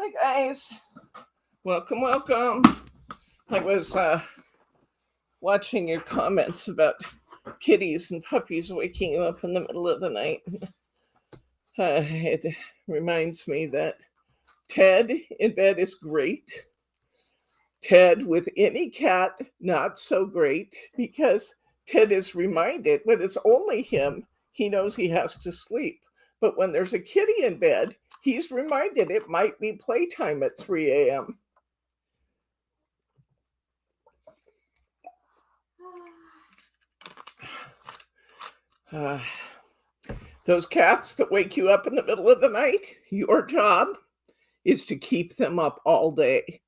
Hi guys, welcome. I was watching your comments about kitties and puppies waking you up in the middle of the night. It reminds me that Ted in bed is great. Ted with any cat, not so great, because Ted is reminded when it's only him, he knows he has to sleep. But when there's a kitty in bed, he's reminded it might be playtime at 3 a.m. Those cats that wake you up in the middle of the night, your job is to keep them up all day.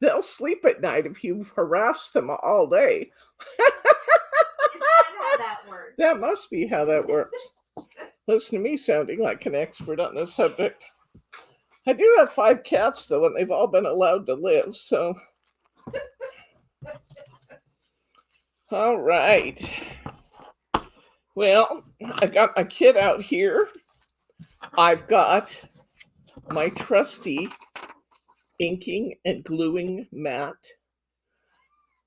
They'll sleep at night if you harass them all day. Is that how that works? That must be how that works. Listen to me sounding like an expert on this subject. I do have 5 cats, though, and they've all been allowed to live, so. All right. Well, I got my kit out here. I've got my trusty inking and gluing mat.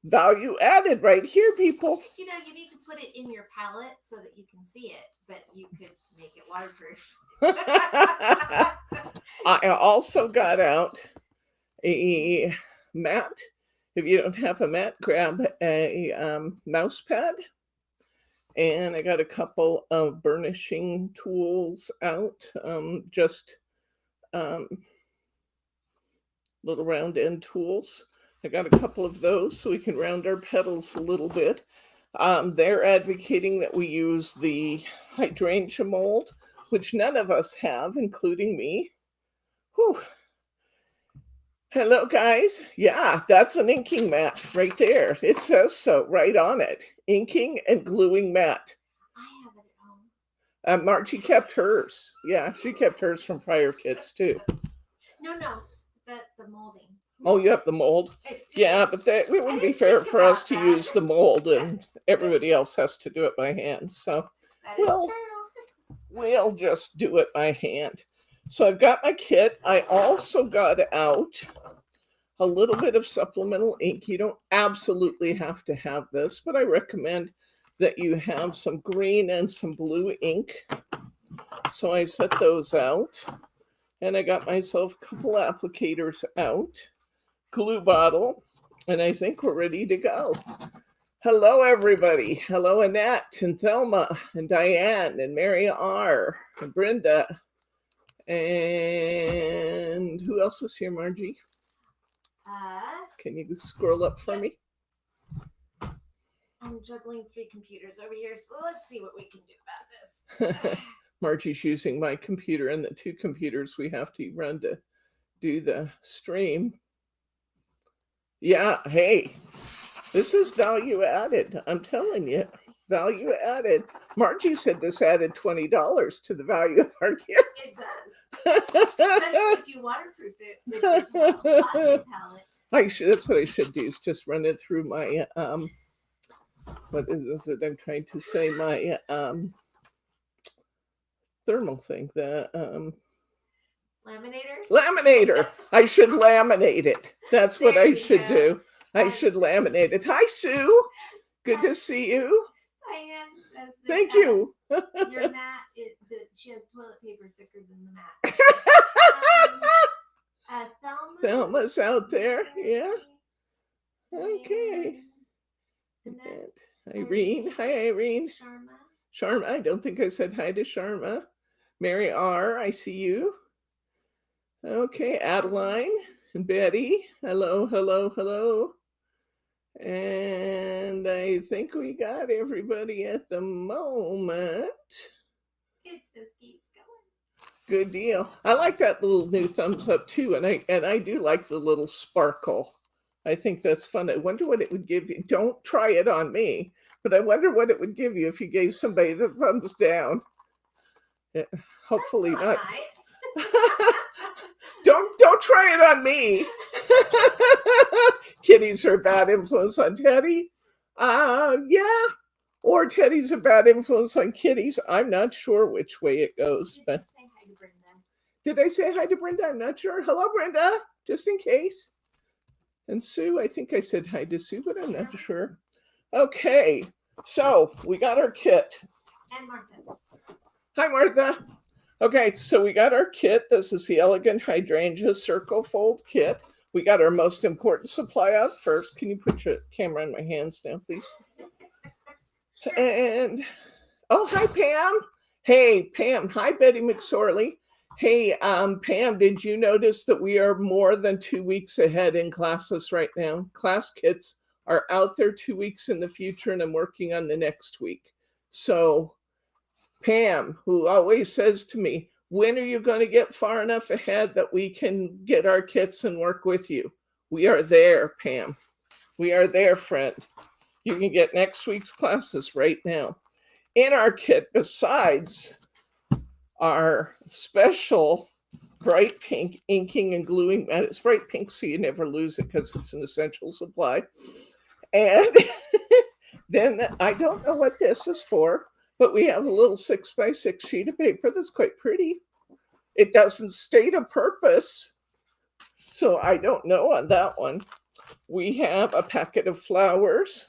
Value added right here, people. You know, you need to put it in your palette so that you can see it, but you could make it waterproof. I also got out a mat. If you don't have a mat, grab a mouse pad. And I got a couple of burnishing tools out, just little round end tools. I got a couple of those so we can round our petals a little bit. They're advocating that we use the Hydrangea Mold, which none of us have, including me. Whew. Hello, guys. Yeah, that's an inking mat right there. It says so right on it. Inking and gluing mat. I have it at home. Margie kept hers. Yeah, she kept hers from prior kits too. No, the molding. Oh, you have the mold? Yeah, but it wouldn't be fair for us to use the mold and everybody else has to do it by hand. So we'll just do it by hand. So I've got my kit. I also got out a little bit of supplemental ink. You don't absolutely have to have this, but I recommend that you have some green and some blue ink. So I set those out. And I got myself a couple applicators out. Glue bottle. And I think we're ready to go. Hello, everybody. Hello, Annette and Thelma and Diane and Mary R. and Brenda. And who else is here, Margie? Can you scroll up for me? I'm juggling 3 computers over here, so let's see what we can do about this. Margie's using my computer and the 2 computers we have to run to do the stream. Yeah, hey, this is value added. I'm telling you, value added. Margie said this added $20 to the value of our kit. It does. Especially if you waterproof it with your plastic palette. That's what I should do, is just run it through my, what is it I'm trying to say, my thermal thing, the laminator. I should laminate it. That's what I should do. I should laminate it. Hi, Sue. Good to see you. Diane says that, thank you. Your mat, she has toilet paper thicker than the mat. Thelma's out there. Yeah. Okay. Irene. Hi, Irene. Sharma. I don't think I said hi to Sharma. Mary R. I see you. Okay, Adeline and Betty. Hello. And I think we got everybody at the moment. It just keeps going. Good deal. I like that little new thumbs up too, and I do like the little sparkle. I think that's fun. I wonder what it would give you. Don't try it on me, but I wonder what it would give you if you gave somebody the thumbs down. Yeah, hopefully not. Nice. Don't try it on me. Kitties are a bad influence on Teddy. Yeah. Or Teddy's a bad influence on kitties. I'm not sure which way it goes. But Did I say hi to Brenda? I'm not sure. Hello, Brenda, just in case. And Sue, I think I said hi to Sue, but I'm not sure. Okay, so we got our kit. And Martha. Hi, Martha. Okay, so we got our kit. This is the Elegant Hydrangea Circle Fold Kit. We got our most important supply out first. Can you put your camera in my hands now, please? Sure. And, oh, hi, Pam. Hey, Pam. Hi, Betty McSorley. Hey, Pam, did you notice that we are more than 2 weeks ahead in classes right now? Class kits are out there 2 weeks in the future, and I'm working on the next week. So Pam, who always says to me, when are you going to get far enough ahead that we can get our kits and work with you? We are there, Pam. We are there, friend. You can get next week's classes right now. In our kit, besides our special bright pink inking and gluing mat, it's bright pink so you never lose it because it's an essential supply. And then I don't know what this is for, but we have a little 6x6 sheet of paper that's quite pretty. It doesn't state a purpose, so I don't know on that one. We have a packet of flowers.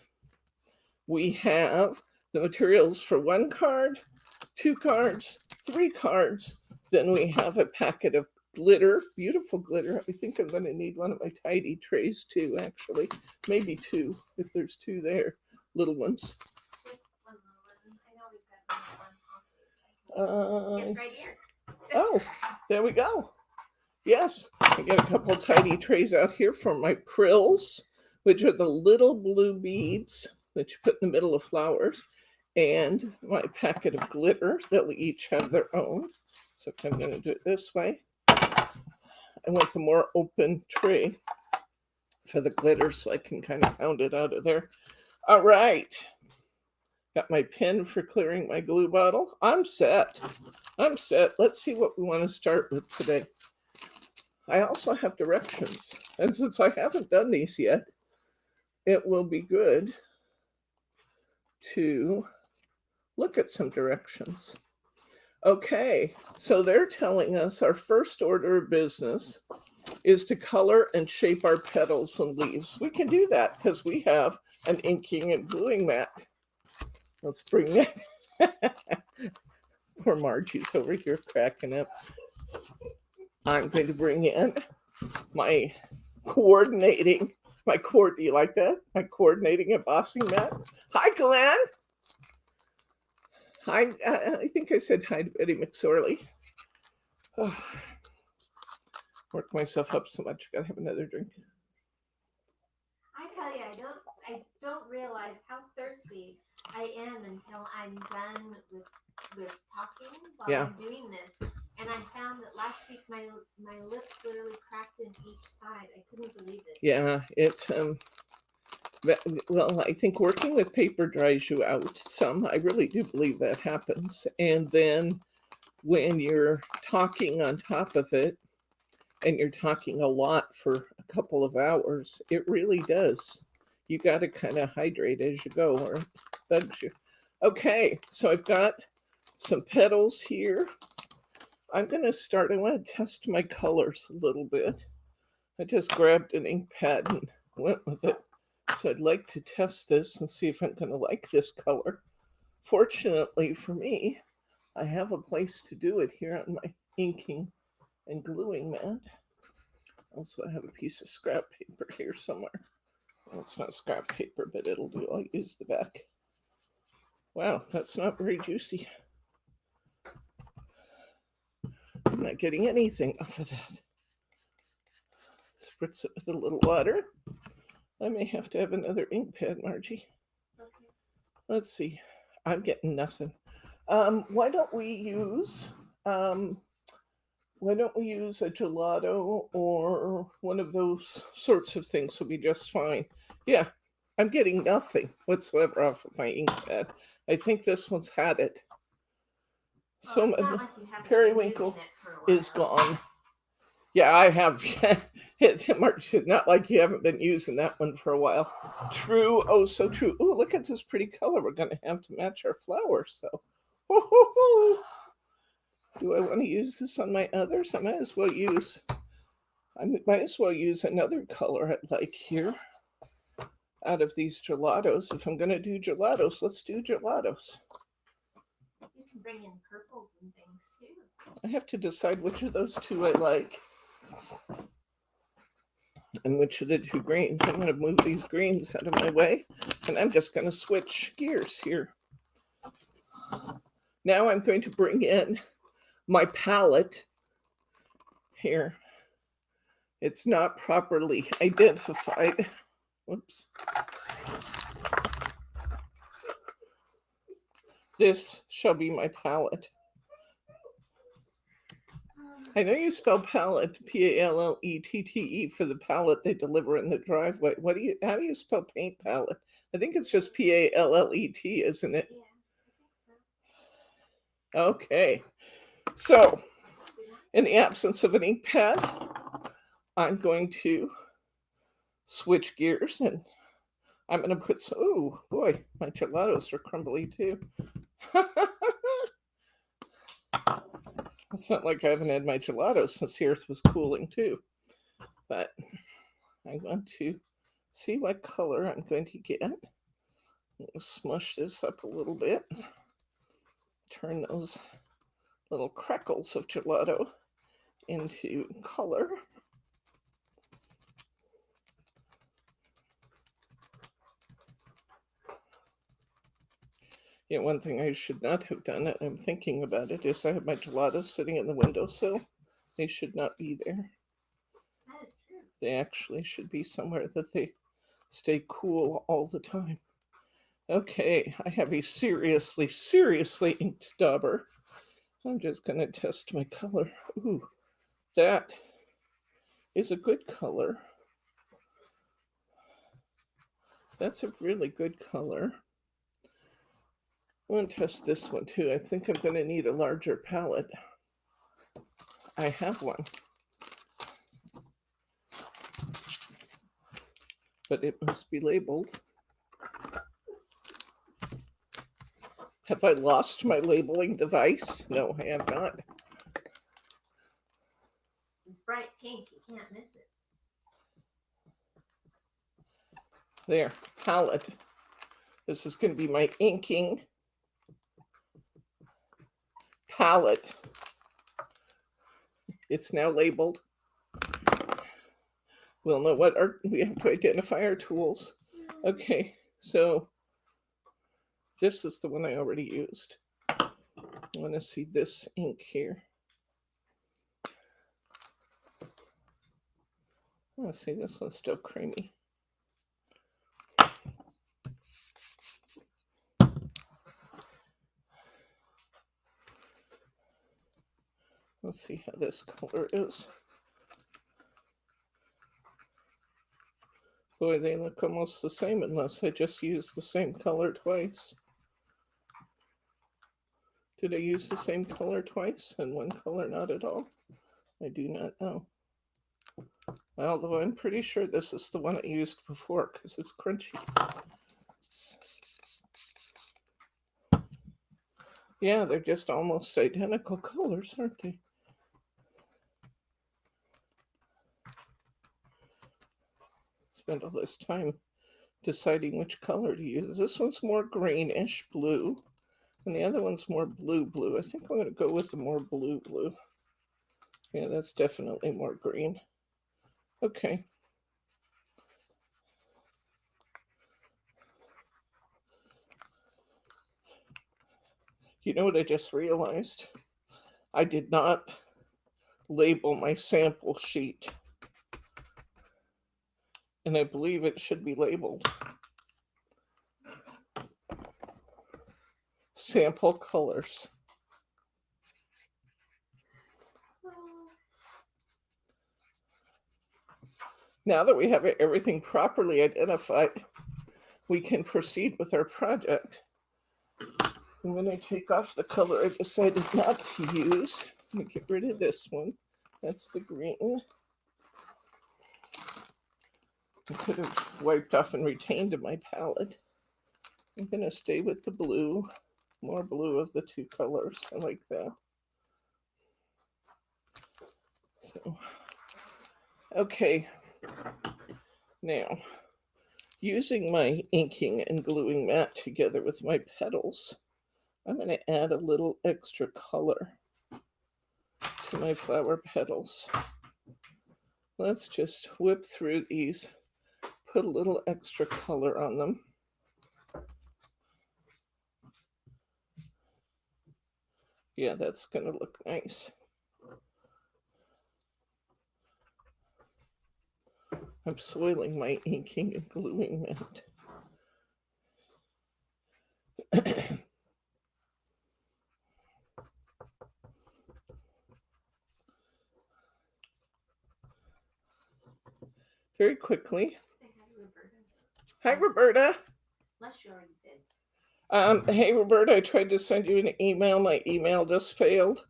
We have the materials for 1 card, 2 cards, 3 cards. Then we have a packet of glitter, beautiful glitter. I think I'm going to need one of my tidy trays too, actually. Maybe 2, if there's 2 there, little ones. It's right here. Oh, there we go. Yes, I got a couple tidy trays out here for my prills, which are the little blue beads that you put in the middle of flowers, and my packet of glitter. They'll each have their own. So I'm going to do it this way. I want the more open tray for the glitter so I can kind of pound it out of there. All right. Got my pen for clearing my glue bottle. I'm set. I'm set. Let's see what we want to start with today. I also have directions. And since I haven't done these yet, it will be good to look at some directions. Okay, so they're telling us our first order of business is to color and shape our petals and leaves. We can do that because we have an inking and gluing mat. Let's bring that. Poor Margie's over here cracking up. I'm going to bring in my coordinating, do you like that? My coordinating embossing mat. Hi, Glenn. Hi, I think I said hi to Betty McSorley. Oh, work myself up so much. I gotta have another drink. I tell you, I don't realize how thirsty I am until I'm done with talking while I'm doing this. And I found that last week my lips literally cracked in each side. I couldn't believe it. Yeah, well, I think working with paper dries you out some. I really do believe that happens. And then when you're talking on top of it, and you're talking a lot for a couple of hours, it really does. You got to kind of hydrate as you go, or it bugs you. Okay, so I've got some petals here. I'm going to start. I want to test my colors a little bit. I just grabbed an ink pad and went with it. So I'd like to test this and see if I'm going to like this color. Fortunately for me, I have a place to do it here on my inking and gluing mat. Also, I have a piece of scrap paper here somewhere. Well, it's not scrap paper, but it'll do. I'll use the back. Wow, that's not very juicy. I'm not getting anything off of that. Spritz it with a little water. I may have to have another ink pad, Margie. Okay. Let's see. I'm getting nothing. Why don't we use a gelato or one of those sorts of things will be just fine. Yeah, I'm getting nothing whatsoever off of my ink pad. I think this one's had it. Well, it's not like you haven't been periwinkle using it for a while. is gone. Yeah, I have. Mark said, not like you haven't been using that one for a while. True. Oh, so true. Oh, look at this pretty color we're going to have to match our flowers. So, Do I want to use this on my others? I might as well use another color I like here out of these gelatos. If I'm going to do gelatos, let's do gelatos. You can bring in purples and things too. I have to decide which of those two I like and which of the two greens. I'm going to move these greens out of my way, and I'm just going to switch gears here. Now I'm going to bring in my palette here. It's not properly identified. Whoops. This shall be my palette. I know you spell palette P-A-L-L-E-T-T-E for the palette they deliver in the driveway. How do you spell paint palette? I think it's just P-A-L-L-E-T, isn't it? Yeah, I think so. Okay. So, in the absence of an ink pad, I'm going to switch gears and I'm going to put some, oh boy, my gelatos are crumbly too. It's not like I haven't had my gelatos since the earth was cooling too. But I want to see what color I'm going to get. Smush this up a little bit. Turn those little crackles of gelato into color. Yeah, one thing I should not have done, and I'm thinking about it, is I have my gelatos sitting in the windowsill. They should not be there. That is true. They actually should be somewhere that they stay cool all the time. Okay, I have a seriously inked dauber. I'm just going to test my color. Ooh, that is a good color. That's a really good color. I want to test this one too. I think I'm going to need a larger palette. I have one, but it must be labeled. Have I lost my labeling device? No, I have not. It's bright pink. You can't miss it. There, palette. This is going to be my inking palette. It's now labeled. We'll know we have to identify our tools. Okay, so this is the one I already used. I want to see this ink here. Oh, see, this one's still creamy. Let's see how this color is. Boy, they look almost the same unless I just use the same color twice. Did I use the same color twice and one color not at all? I do not know. Although I'm pretty sure this is the one I used before because it's crunchy. Yeah, they're just almost identical colors, aren't they? Spend all this time deciding which color to use. This one's more greenish blue, and the other one's more blue. I think I'm going to go with the more blue. Yeah, that's definitely more green. Okay. You know what I just realized? I did not label my sample sheet. And I believe it should be labeled. Sample colors. Now that we have everything properly identified, we can proceed with our project. I'm going to take off the color I decided not to use. Let me get rid of this one. That's the green. I could have wiped off and retained in my palette. I'm going to stay with the blue. More blue of the two colors. I like that. So, okay, now using my inking and gluing mat together with my petals, I'm going to add a little extra color to my flower petals. Let's just whip through these, put a little extra color on them. Yeah, that's going to look nice. I'm soiling my inking and gluing mat. Very quickly. Say hi to Roberta. Hi, Roberta. Unless you already did. Hey, Roberta, I tried to send you an email. My email just failed.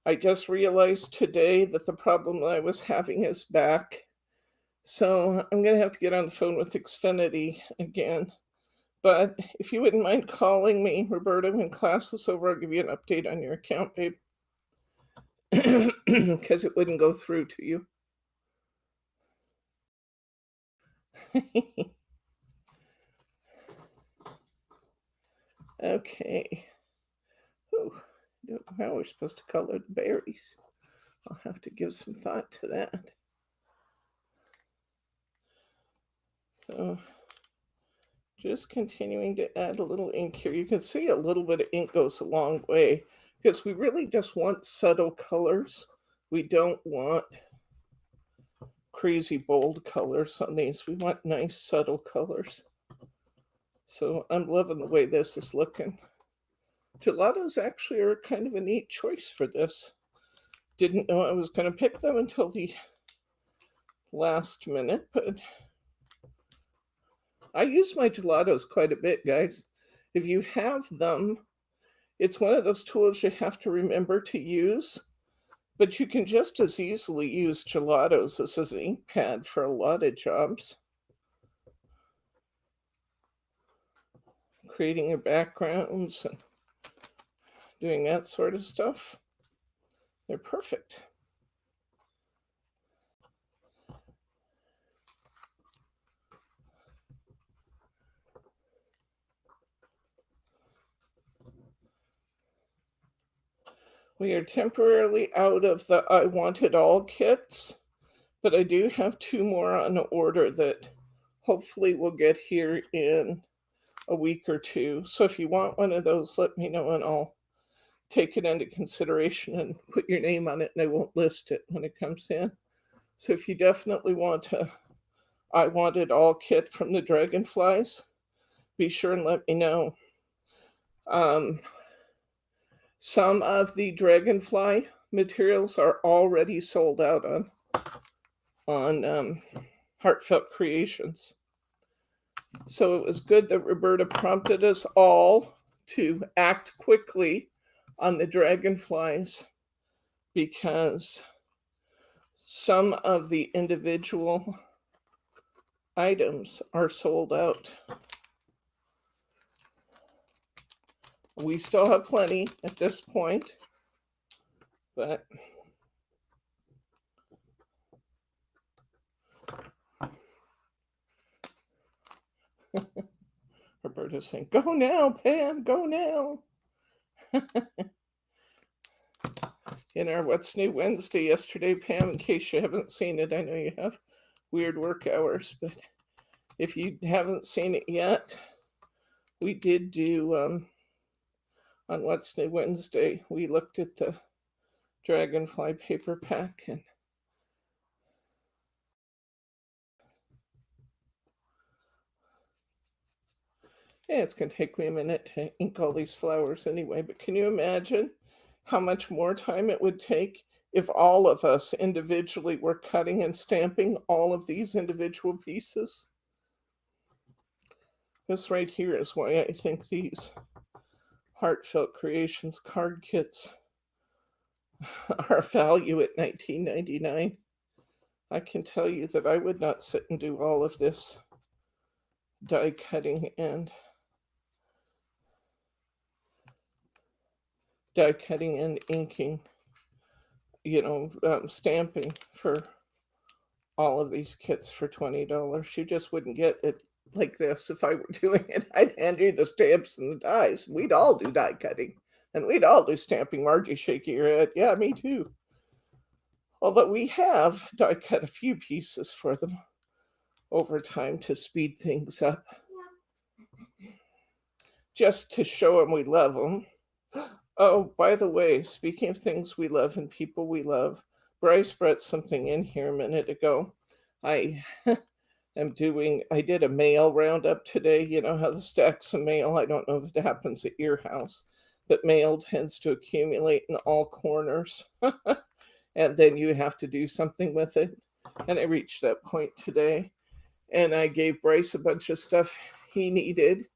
I just realized today that the problem that I was having is back. So I'm going to have to get on the phone with Xfinity again. But if you wouldn't mind calling me, Roberta, when class is over, I'll give you an update on your account, babe. Because it wouldn't go through to you. Okay. Ooh, I don't know how we're supposed to color the berries. I'll have to give some thought to that. So just continuing to add a little ink here. You can see a little bit of ink goes a long way because we really just want subtle colors. We don't want crazy bold colors on these. We want nice subtle colors. So I'm loving the way this is looking. Gelatos actually are kind of a neat choice for this. Didn't know I was going to pick them until the last minute, but I use my gelatos quite a bit, guys. If you have them, it's one of those tools you have to remember to use, but you can just as easily use gelatos as an ink pad for a lot of jobs. Creating your backgrounds and doing that sort of stuff. They're perfect. We are temporarily out of the I Want It All kits, but I do have 2 more on order that hopefully will get here in a week or 2. So if you want one of those, let me know and I'll take it into consideration and put your name on it, and I won't list it when it comes in. So if you definitely want a I Want It All kit from the Dragonflies, be sure and let me know. Some of the Dragonfly materials are already sold out on Heartfelt Creations. So it was good that Roberta prompted us all to act quickly on the Dragonflies because some of the individual items are sold out. We still have plenty at this point, but Roberta's saying, "Go now, Pam, go now." In our What's New Wednesday yesterday, Pam, in case you haven't seen it, I know you have weird work hours, but if you haven't seen it yet, we did do on What's New Wednesday, we looked at the Dragonfly paper pack, and yeah, it's going to take me a minute to ink all these flowers anyway, but can you imagine how much more time it would take if all of us individually were cutting and stamping all of these individual pieces? This right here is why I think these Heartfelt Creations card kits are a value at $19.99. I can tell you that I would not sit and do all of this die cutting and inking stamping for all of these kits for $20. She just wouldn't get it like this if I were doing it. I'd hand you the stamps and the dies. We'd all do die cutting and we'd all do stamping. Margie shaking her head. Yeah, me too. Although we have die cut a few pieces for them over time to speed things up. Just to show them we love them. Oh, by the way, speaking of things we love and people we love, Bryce brought something in here a minute ago. I I did a mail roundup today. You know how the stacks of mail, I don't know if it happens at your house, but mail tends to accumulate in all corners. And then you have to do something with it. And I reached that point today. And I gave Bryce a bunch of stuff he needed.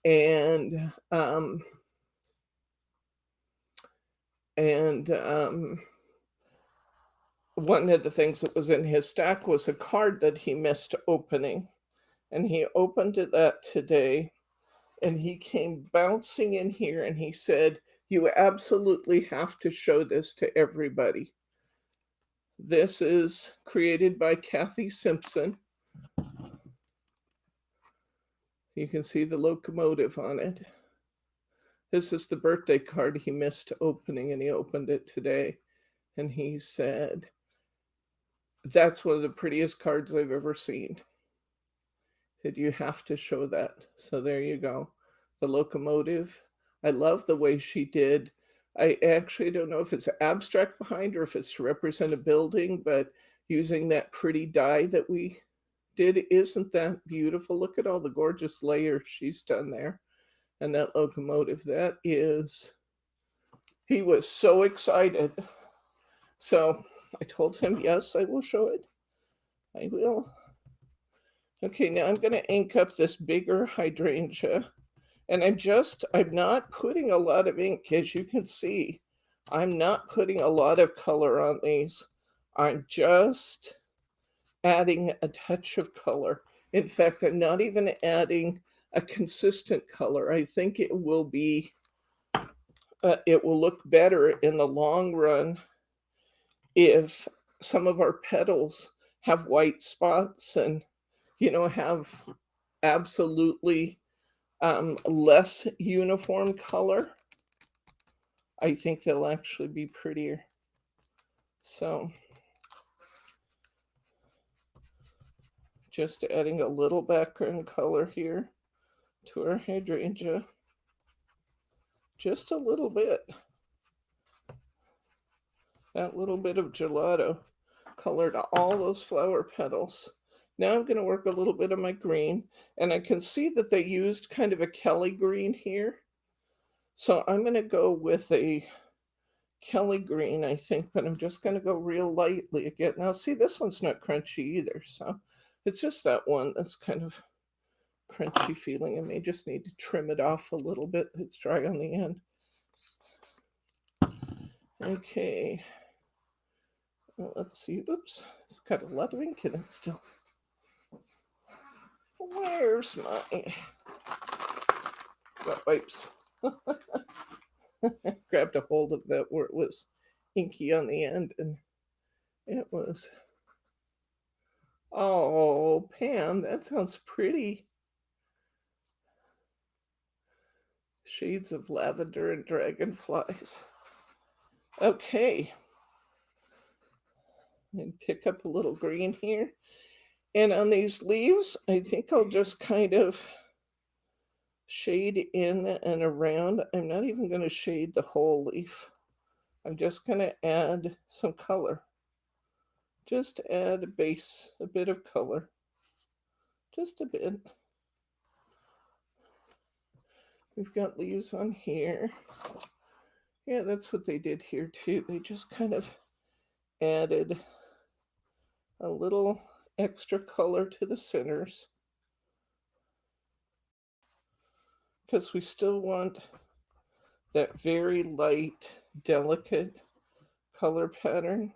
And one of the things that was in his stack was a card that he missed opening. And he opened that today. And he came bouncing in here and he said, "You absolutely have to show this to everybody. This is created by Kathy Simpson." You can see the locomotive on it. This is the birthday card he missed opening, and he opened it today. And he said, "That's one of the prettiest cards I've ever seen." He said, "You have to show that." So there you go. The locomotive. I love the way she did. I actually don't know if it's abstract behind or if it's to represent a building, but using that pretty die that we did, isn't that beautiful? Look at all the gorgeous layers she's done there. And that locomotive, that is, he was so excited. So I told him, yes, I will show it. I will. Okay, now I'm going to ink up this bigger hydrangea. And I'm not putting a lot of ink, as you can see. I'm not putting a lot of color on these. I'm just adding a touch of color. In fact, I'm not even adding a consistent color. I think it will look better in the long run if some of our petals have white spots and, have absolutely less uniform color. I think they'll actually be prettier. So just adding a little background color here to our hydrangea. Just a little bit. That little bit of gelato colored all those flower petals. Now I'm going to work a little bit of my green, and I can see that they used kind of a Kelly green here. So I'm going to go with a Kelly green, I think, but I'm just going to go real lightly again. Now, see, this one's not crunchy either, so it's just that one that's kind of crunchy feeling. I may just need to trim it off a little bit. It's dry on the end. Okay. Well, let's see. Oops, it's got a lot of ink in it still. Where's my wet wipes? Grabbed a hold of that where it was inky on the end, and it was. Oh, Pam, that sounds pretty. Shades of lavender and dragonflies. Okay. And pick up a little green here. And on these leaves, I think I'll just kind of shade in and around. I'm not even going to shade the whole leaf. I'm just going to add some color. Just add a base, a bit of color. Just a bit. We've got leaves on here. Yeah, that's what they did here too. They just kind of added a little extra color to the centers, because we still want that very light, delicate color pattern.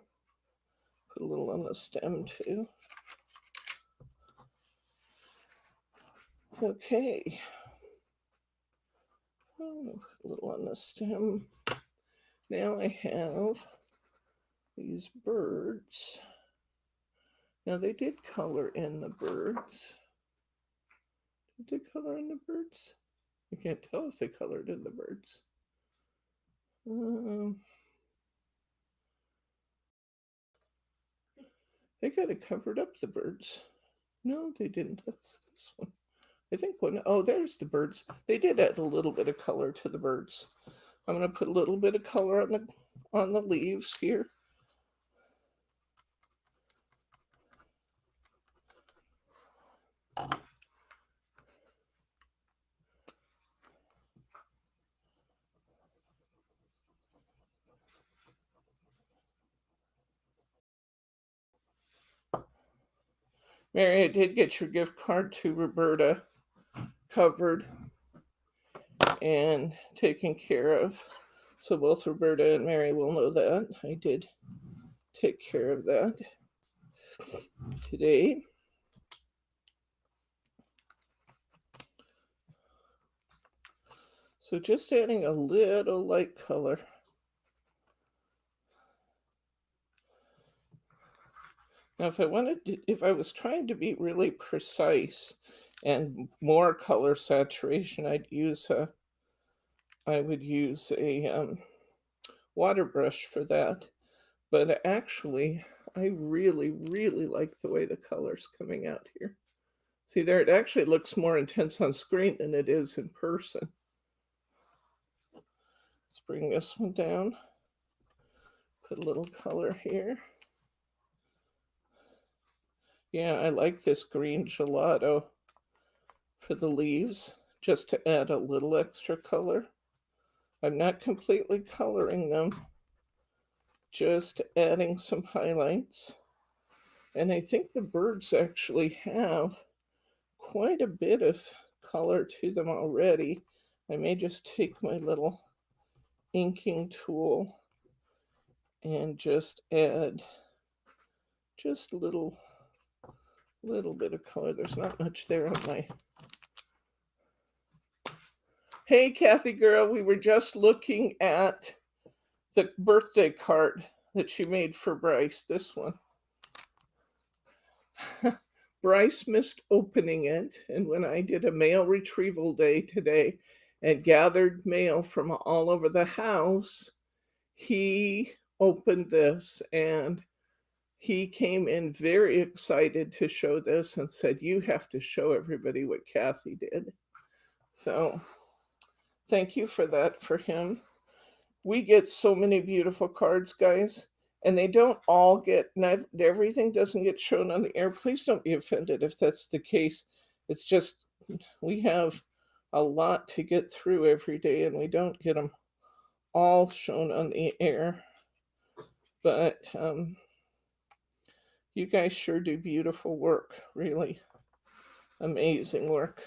Put a little on the stem too. Okay. Oh, a little on the stem. Now I have these birds. Now they did color in the birds. Did they color in the birds? I can't tell if they colored in the birds. They got it covered up, the birds. No, they didn't. That's this one. I think one. Oh, there's the birds. They did add a little bit of color to the birds. I'm going to put a little bit of color on the leaves here. Mary, I did get your gift card to Roberta covered and taken care of. So both Roberta and Mary will know that. I did take care of that today. So just adding a little light color. Now, if I was trying to be really precise and more color saturation, I would use a water brush for that. But actually, I really, really like the way the color's coming out here. See there, it actually looks more intense on screen than it is in person. Let's bring this one down. Put a little color here. Yeah, I like this green gelato for the leaves, just to add a little extra color. I'm not completely coloring them, just adding some highlights. And I think the birds actually have quite a bit of color to them already. I may just take my little inking tool and just add just a little bit of color. There's not much there on my... Hey, Kathy girl, we were just looking at the birthday card that she made for Bryce, this one. Bryce missed opening it, and when I did a mail retrieval day today and gathered mail from all over the house, he opened this and he came in very excited to show this and said, "You have to show everybody what Kathy did." So thank you for that for him. We get so many beautiful cards, guys, and they don't all get, everything doesn't get shown on the air. Please don't be offended if that's the case. It's just we have a lot to get through every day, and we don't get them all shown on the air. But you guys sure do beautiful work, really amazing work.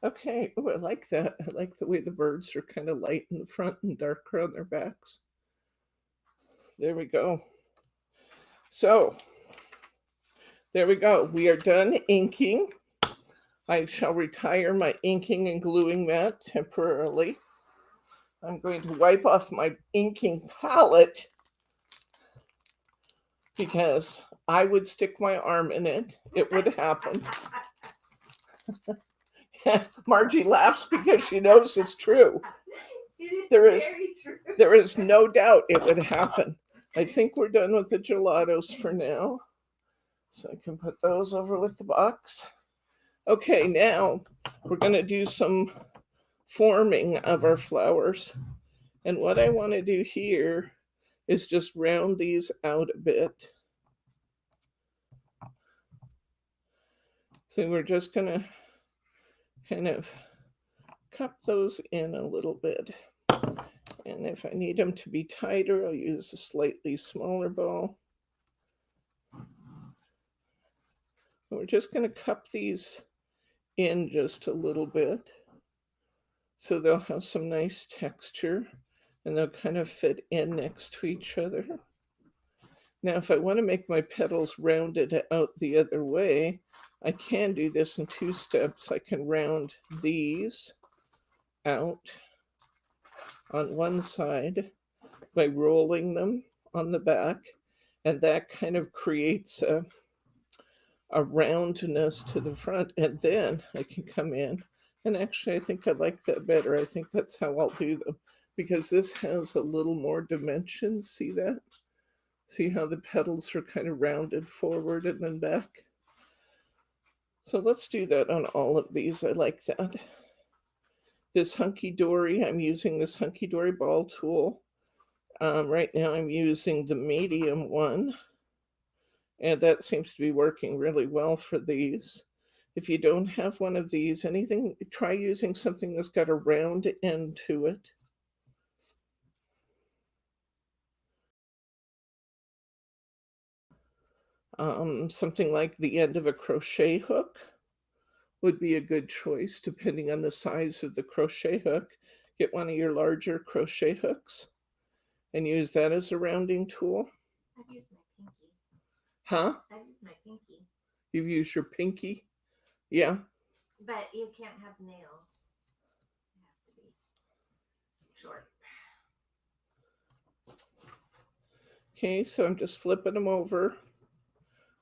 Okay, oh, I like that. I like the way the birds are kind of light in the front and darker on their backs. There we go. So, there we go. We are done inking. I shall retire my inking and gluing mat temporarily. I'm going to wipe off my inking palette because I would stick my arm in it. It would happen. Margie laughs because she knows it's true. There is no doubt it would happen. I think we're done with the gelatos for now. So I can put those over with the box. Okay, now we're going to do some forming of our flowers. And what I want to do here is just round these out a bit. So we're just going to kind of cup those in a little bit. And if I need them to be tighter, I'll use a slightly smaller ball. We're just going to cup these in just a little bit so they'll have some nice texture and they'll kind of fit in next to each other. Now, if I want to make my petals rounded out the other way, I can do this in 2 steps. I can round these out on one side by rolling them on the back, and that kind of creates a roundness to the front. And then I can come in, and actually I think I like that better. I think that's how I'll do them, because this has a little more dimension. See that? See how the petals are kind of rounded forward and then back? So let's do that on all of these. I like that. This hunky-dory, I'm using this hunky-dory ball tool. Right now I'm using the medium one, and that seems to be working really well for these. If you don't have one of these, anything, try using something that's got a round end to it. Something like the end of a crochet hook would be a good choice, depending on the size of the crochet hook. Get one of your larger crochet hooks and use that as a rounding tool. I've used my pinky. Huh? I've used my pinky. You've used your pinky? Yeah. But you can't have nails. They have to be short. Okay, so I'm just flipping them over,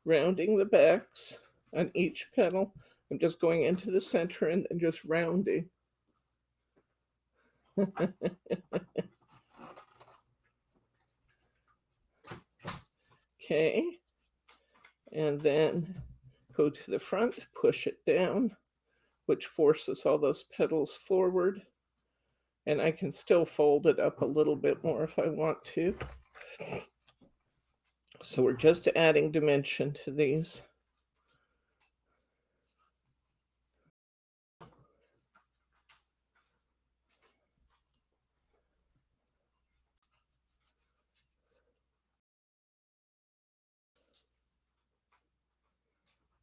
rounding the backs on each petal. I'm just going into the center and just rounding. Okay, and then go to the front, push it down, which forces all those petals forward. And I can still fold it up a little bit more if I want to. So we're just adding dimension to these.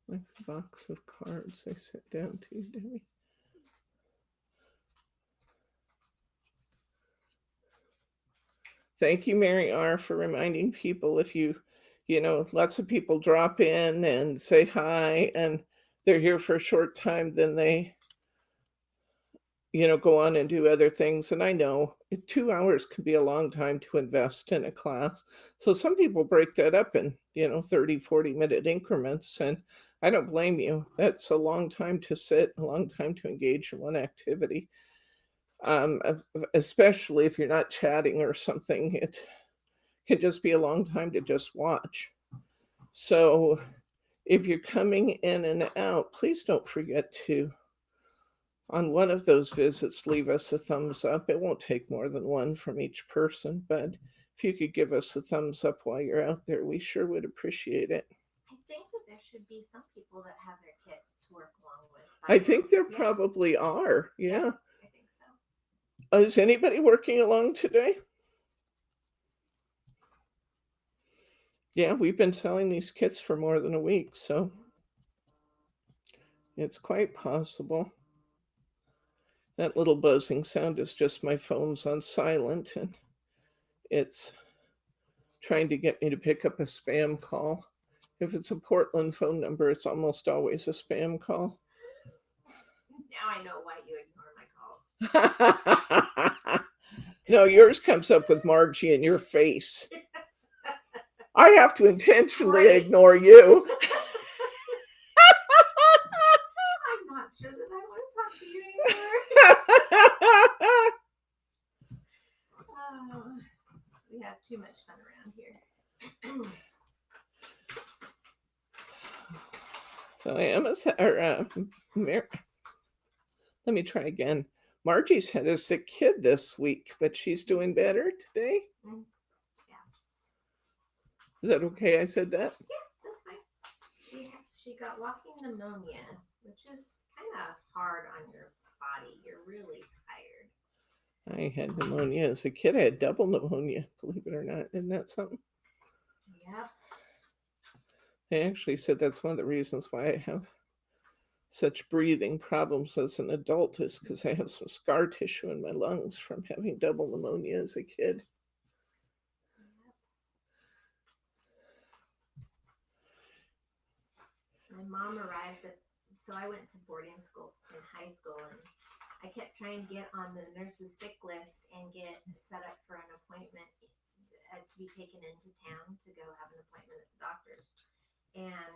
Like the box of cards I sent down to you, Debbie. Thank you, Mary R., for reminding people. If you know, lots of people drop in and say hi and they're here for a short time, then they, go on and do other things. And I know 2 hours can be a long time to invest in a class. So some people break that up in, 30, 40-minute increments. And I don't blame you. That's a long time to sit, a long time to engage in one activity. Especially if you're not chatting or something, it can just be a long time to just watch. So if you're coming in and out, please don't forget to, on one of those visits, leave us a thumbs up. It won't take more than one from each person, but if you could give us a thumbs up while you're out there, we sure would appreciate it. I think that there should be some people that have their kit to work along with. I think there probably are. Yeah. I think so. Is anybody working along today? Yeah, we've been selling these kits for more than a week, so it's quite possible. That little buzzing sound is just my phone's on silent, and it's trying to get me to pick up a spam call. If it's a Portland phone number, it's almost always a spam call. Now I know why you ignore my calls. No, yours comes up with Margie in your face. I have to intentionally ignore you. I'm not sure that I want to talk to you anymore. We have too much fun around here. So let me try again. Margie's had a sick kid this week, but she's doing better today. Yeah. Is that okay? I said that? Yeah, that's fine. She got walking pneumonia, which is kind of hard on your body. You're really tired. I had pneumonia as a kid. I had double pneumonia, believe it or not. Isn't that something? Yep. They actually said that's one of the reasons why I have such breathing problems as an adult, is because I have some scar tissue in my lungs from having double pneumonia as a kid. My mom arrived so I went to boarding school in high school, and I kept trying to get on the nurse's sick list and get set up for an appointment to be taken into town to go have an appointment at the doctor's. And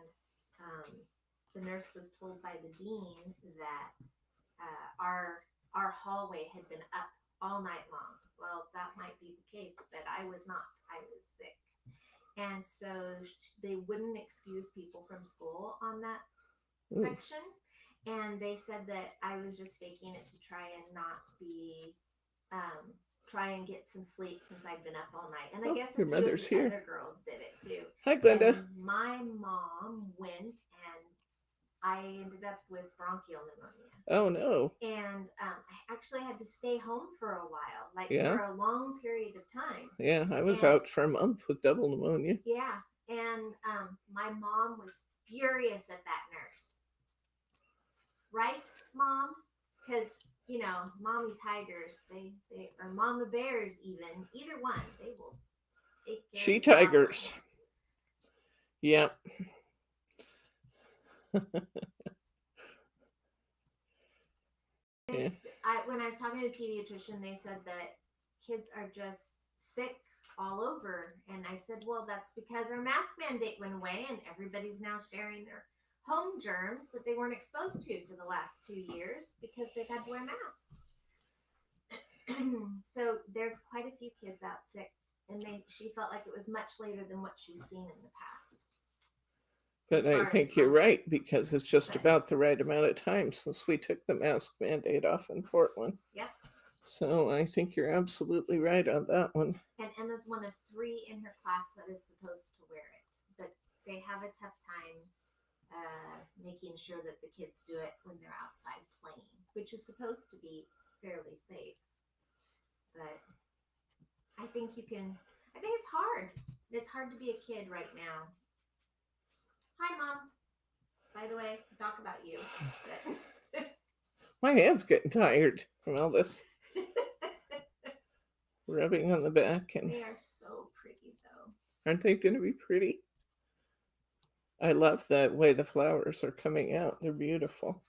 the nurse was told by the dean that our hallway had been up all night long. Well, that might be the case, but I was not. I was sick. And so they wouldn't excuse people from school on that section. And they said that I was just faking it to try and not be, try and get some sleep since I'd been up all night. And I guess your mother's here. Other girls did it too. Hi, Glenda. And my mom went, and I ended up with bronchial pneumonia. Oh no. And I actually had to stay home for a while, for a long period of time. Yeah, I was out for a month with double pneumonia. Yeah. And my mom was furious at that nurse. Right, Mom? Because, you know, mommy tigers, they or mama bears even, either one, they will take care She of tigers. Yeah. Yeah. When I was talking to the pediatrician, they said that kids are just sick all over. And I said, well, that's because our mask mandate went away and everybody's now sharing their home germs that they weren't exposed to for the last 2 years because they've had to wear masks. So there's quite a few kids out sick, and she felt like it was much later than what she's seen in the past. But I think you're right, because it's just about the right amount of time since we took the mask mandate off in Portland. Yep. So I think you're absolutely right on that one. And Emma's one of 3 in her class that is supposed to wear it, but they have a tough time making sure that the kids do it when they're outside playing, which is supposed to be fairly safe. But I think it's hard. It's hard to be a kid right now. Hi, Mom. By the way, talk about you. My hand's getting tired from all this rubbing on the back. And they are so pretty, though. Aren't they going to be pretty? I love the way the flowers are coming out. They're beautiful.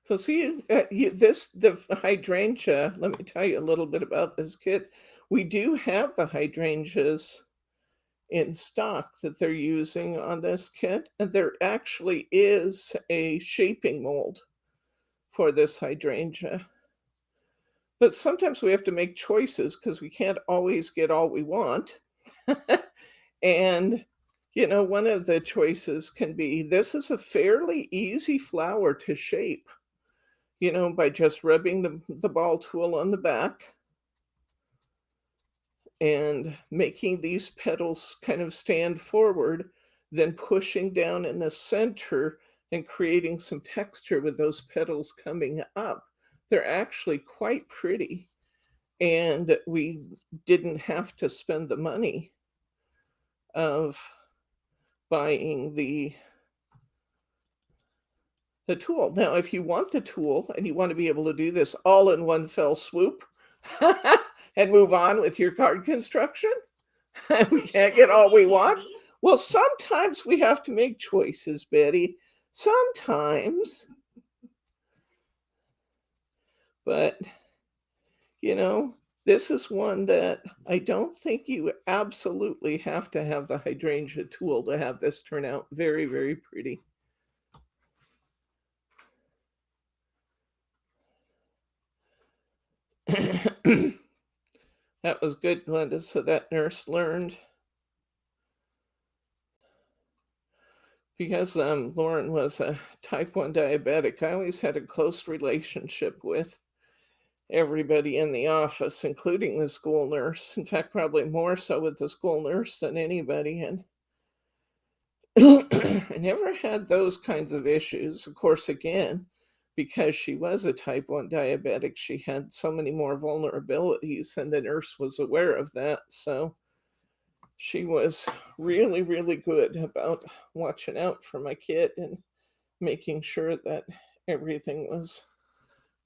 So see, the hydrangea, let me tell you a little bit about this kit. We do have the hydrangeas in stock that they're using on this kit. And there actually is a shaping mold for this hydrangea. But sometimes we have to make choices because we can't always get all we want. And, you know, one of the choices can be, this is a fairly easy flower to shape, you know, by just rubbing the ball tool on the back and making these petals kind of stand forward, then pushing down in the center and creating some texture with those petals coming up. They're actually quite pretty, and we didn't have to spend the money of buying the tool. Now, if you want the tool and you want to be able to do this all in one fell swoop and move on with your card construction, we can't get all we want. Well, sometimes we have to make choices, Betty. Sometimes. But, you know, this is one that I don't think you absolutely have to have the hydrangea tool to have this turn out very, very pretty. That was good, Glenda, so that nurse learned. Because Lauren was a type 1 diabetic, I always had a close relationship with everybody in the office, including the school nurse. In fact, probably more so with the school nurse than anybody. And I never had those kinds of issues. Of course, again, because she was a type 1 diabetic, she had so many more vulnerabilities, and the nurse was aware of that. So she was really, really good about watching out for my kid and making sure that everything was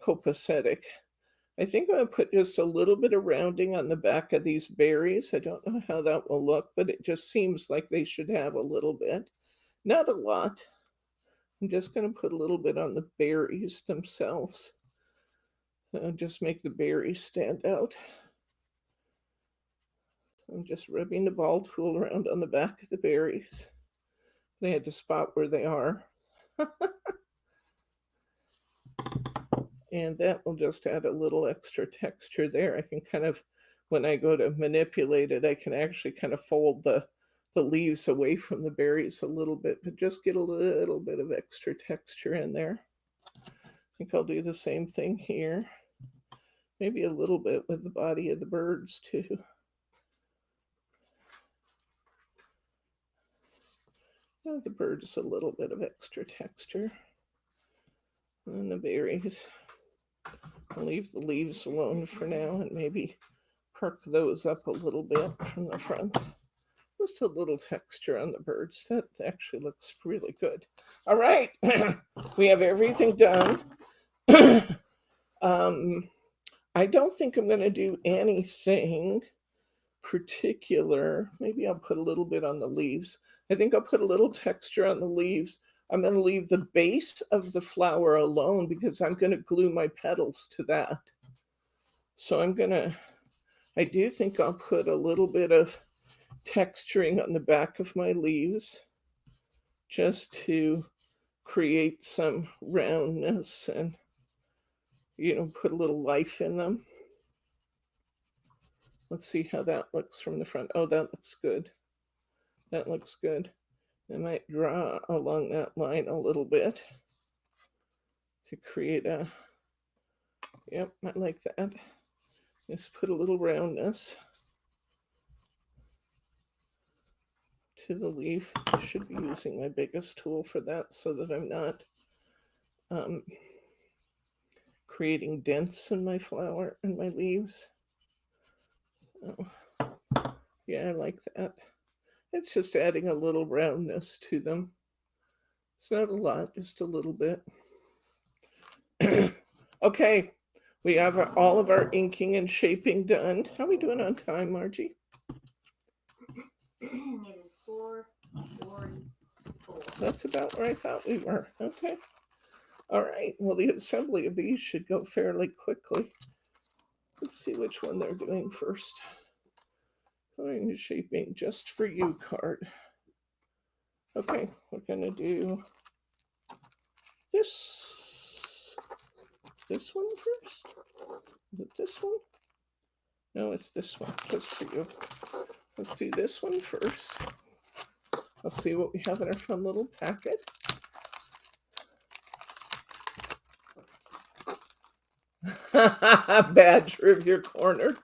copacetic. I think I'm going to put just a little bit of rounding on the back of these berries. I don't know how that will look, but it just seems like they should have a little bit. Not a lot. I'm just going to put a little bit on the berries themselves. just make the berries stand out. I'm just rubbing the ball tool around on the back of the berries. I had to spot where they are. And that will just add a little extra texture there. I can kind of, when I go to manipulate it, I can actually kind of fold the leaves away from the berries a little bit, but just get a little bit of extra texture in there. I think I'll do the same thing here. Maybe a little bit with the body of the birds too. The birds, a little bit of extra texture. And the berries. I'll leave the leaves alone for now and maybe perk those up a little bit from the front. Just a little texture on the birds. That actually looks really good. All right, we have everything done. I don't think I'm going to do anything particular. Maybe I'll put a little bit on the leaves. I think I'll put a little texture on the leaves. I'm going to leave the base of the flower alone because I'm going to glue my petals to that. So I do think I'll put a little bit of texturing on the back of my leaves just to create some roundness and, put a little life in them. Let's see how that looks from the front. Oh, that looks good. That looks good. I might draw along that line a little bit to create a, yep, I like that. Just put a little roundness to the leaf. I should be using my biggest tool for that so that I'm not creating dents in my flower and my leaves. So, yeah, I like that. It's just adding a little roundness to them. It's not a lot, just a little bit. Okay, we have all of our inking and shaping done. How are we doing on time, Margie? It is 4:44. That's about where I thought we were. Okay. All right. Well, the assembly of these should go fairly quickly. Let's see which one they're doing first. Going to shaping just for you card. Okay, we're going to do this one first. Is it this one? No, it's this one, just for you. Let's do this one first. I'll see what we have in our fun little packet. Badger of your corner.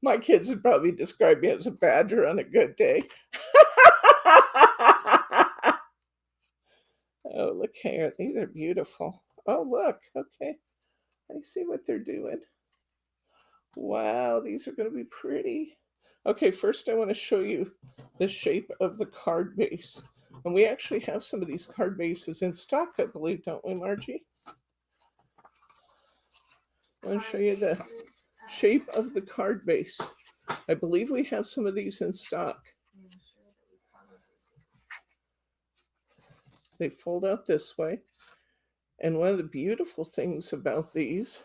My kids would probably describe me as a badger on a good day. Oh, look here. These are beautiful. Oh, look. Okay. I see what they're doing. Wow, these are going to be pretty. Okay, first I want to show you the shape of the card base. And we actually have some of these card bases in stock, I believe, don't we, Margie? I want to show you the shape of the card base. I believe we have some of these in stock. They fold out this way. And one of the beautiful things about these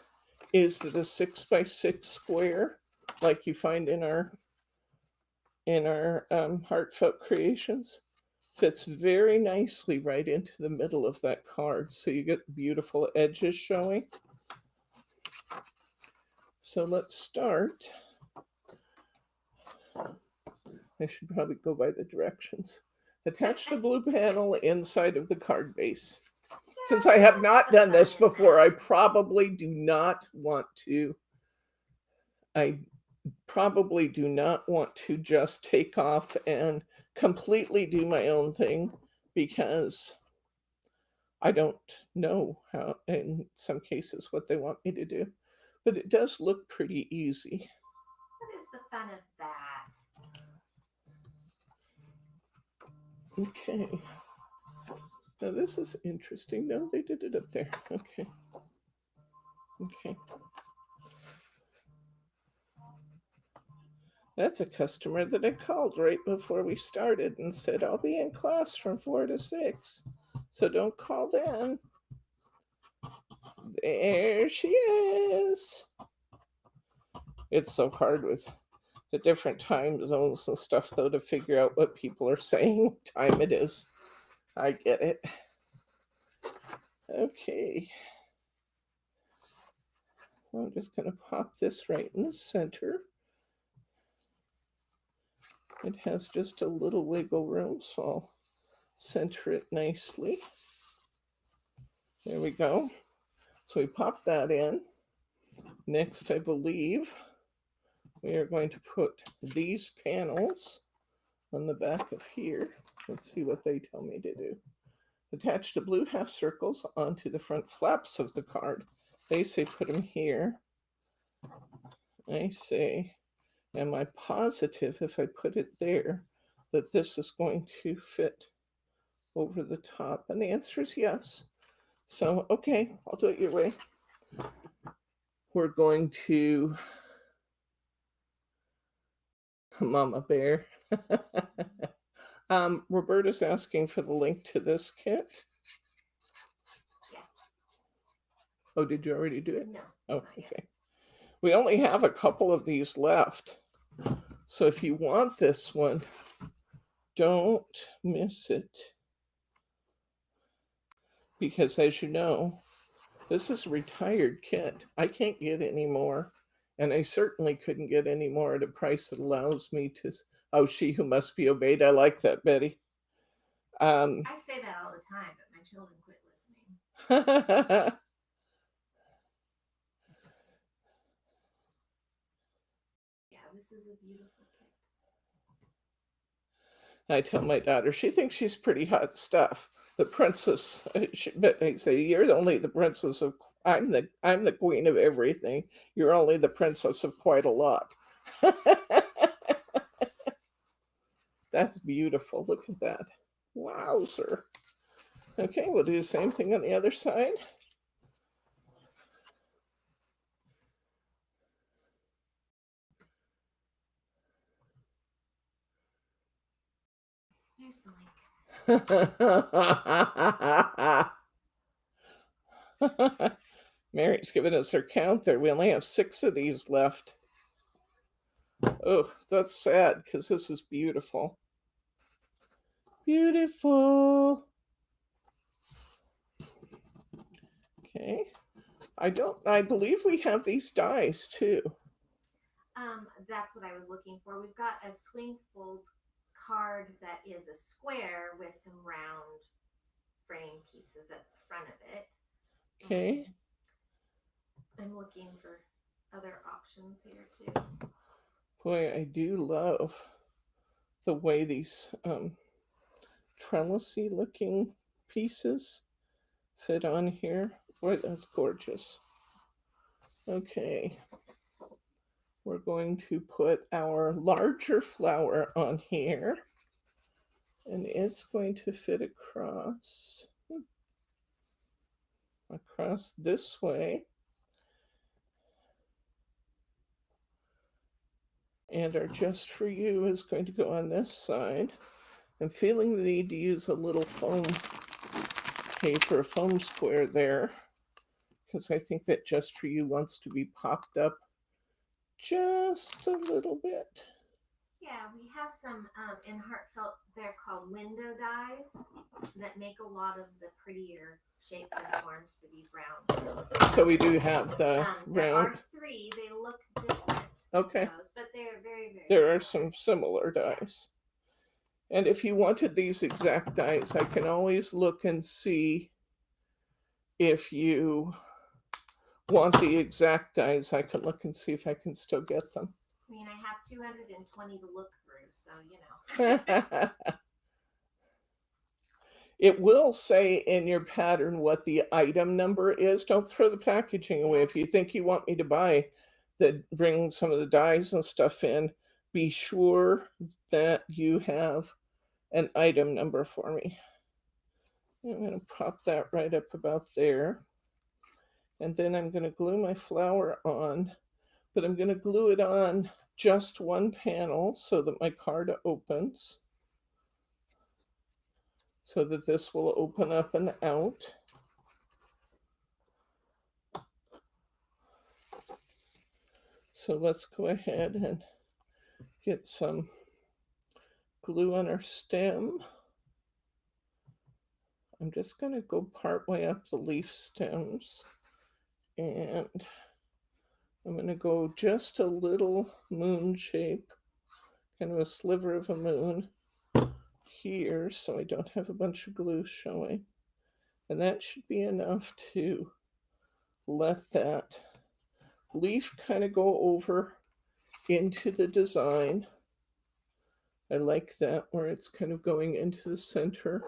is that a 6x6 square, like you find in our Heartfelt Creations, fits very nicely right into the middle of that card. So you get beautiful edges showing. So let's start. I should probably go by the directions. Attach the blue panel inside of the card base. Since I have not done this before, I probably do not want to just take off and completely do my own thing because I don't know how, in some cases, what they want me to do. But it does look pretty easy. What is the fun of that? Okay. Now this is interesting. No, they did it up there. Okay. Okay. That's a customer that I called right before we started and said, I'll be in class from 4 to 6. So don't call then. There she is. It's so hard with the different time zones and stuff, though, to figure out what people are saying, what time it is. I get it. Okay. I'm just going to pop this right in the center. It has just a little wiggle room, so I'll center it nicely. There we go. So we pop that in. Next, I believe we are going to put these panels on the back of here. Let's see what they tell me to do. Attach the blue half circles onto the front flaps of the card. They say put them here. I say, am I positive if I put it there that this is going to fit over the top? And the answer is yes. So, okay, I'll do it your way. We're going to Mama Bear. Roberta's asking for the link to this kit. Yeah. Oh, did you already do it? No. Oh, okay. We only have a couple of these left. So if you want this one, don't miss it. Because as you know, this is a retired kit. I can't get any more. And I certainly couldn't get any more at a price that allows me to... Oh, she who must be obeyed. I like that, Betty. I say that all the time, but my children quit listening. Yeah, this is a beautiful kit. I tell my daughter, she thinks she's pretty hot stuff. The princess, but I say, you're only the princess of... I'm the queen of everything. You're only the princess of quite a lot. That's beautiful. Look at that. Wowzer. Okay, we'll do the same thing on the other side. There's the link. Mary's giving us her count there. We only have 6 of these left. Oh, that's sad because this is beautiful. Beautiful. Okay. I believe we have these dies too. That's what I was looking for. We've got a swing fold card that is a square with some round frame pieces at the front of it. Okay. I'm looking for other options here too. Boy, I do love the way these trellisy looking pieces fit on here. Boy, that's gorgeous. Okay. We're going to put our larger flower on here. And it's going to fit across this way. And our Just For You is going to go on this side. I'm feeling the need to use a little foam paper, a foam square there, because I think that Just For You wants to be popped up just a little bit. Yeah, we have some in Heartfelt, they're called window dies that make a lot of the prettier shapes and forms for these round. So we do have the there round. are 3, they look different. Okay. Those, but they're very, very There similar. are some similar dies. Yeah. And if you wanted these exact dies, I can always look and see if you want the exact dies. I can look and see if I can still get them. I mean, I have 220 to look through, so you know. It will say in your pattern what the item number is. Don't throw the packaging away. If you think you want me to bring some of the dies and stuff in, be sure that you have an item number for me. I'm going to prop that right up about there. And then I'm going to glue my flower on, but I'm going to glue it on just one panel so that my card opens, so that this will open up and out. So let's go ahead and get some glue on our stem. I'm just going to go part way up the leaf stems, and I'm going to go just a little moon shape, kind of a sliver of a moon here, so I don't have a bunch of glue showing. And that should be enough to let that leaf kind of go over into the design. I like that where it's kind of going into the center,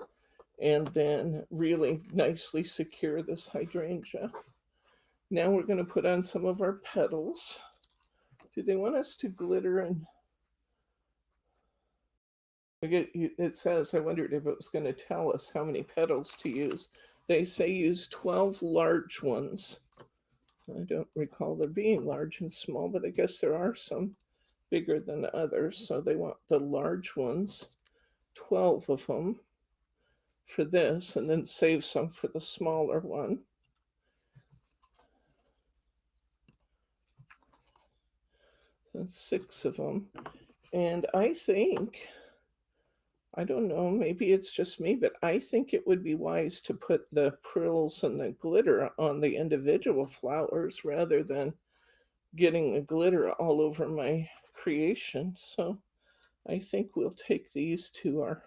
and then really nicely secure this hydrangea. Now we're going to put on some of our petals. Do they want us to glitter? And it says, I wondered if it was going to tell us how many petals to use. They say use 12 large ones. I don't recall there being large and small, but I guess there are some bigger than others. So they want the large ones, 12 of them for this, and then save some for the smaller one. That's 6 of them. And I think, I don't know, maybe it's just me, but I think it would be wise to put the prills and the glitter on the individual flowers rather than getting the glitter all over my creation. So I think we'll take these to our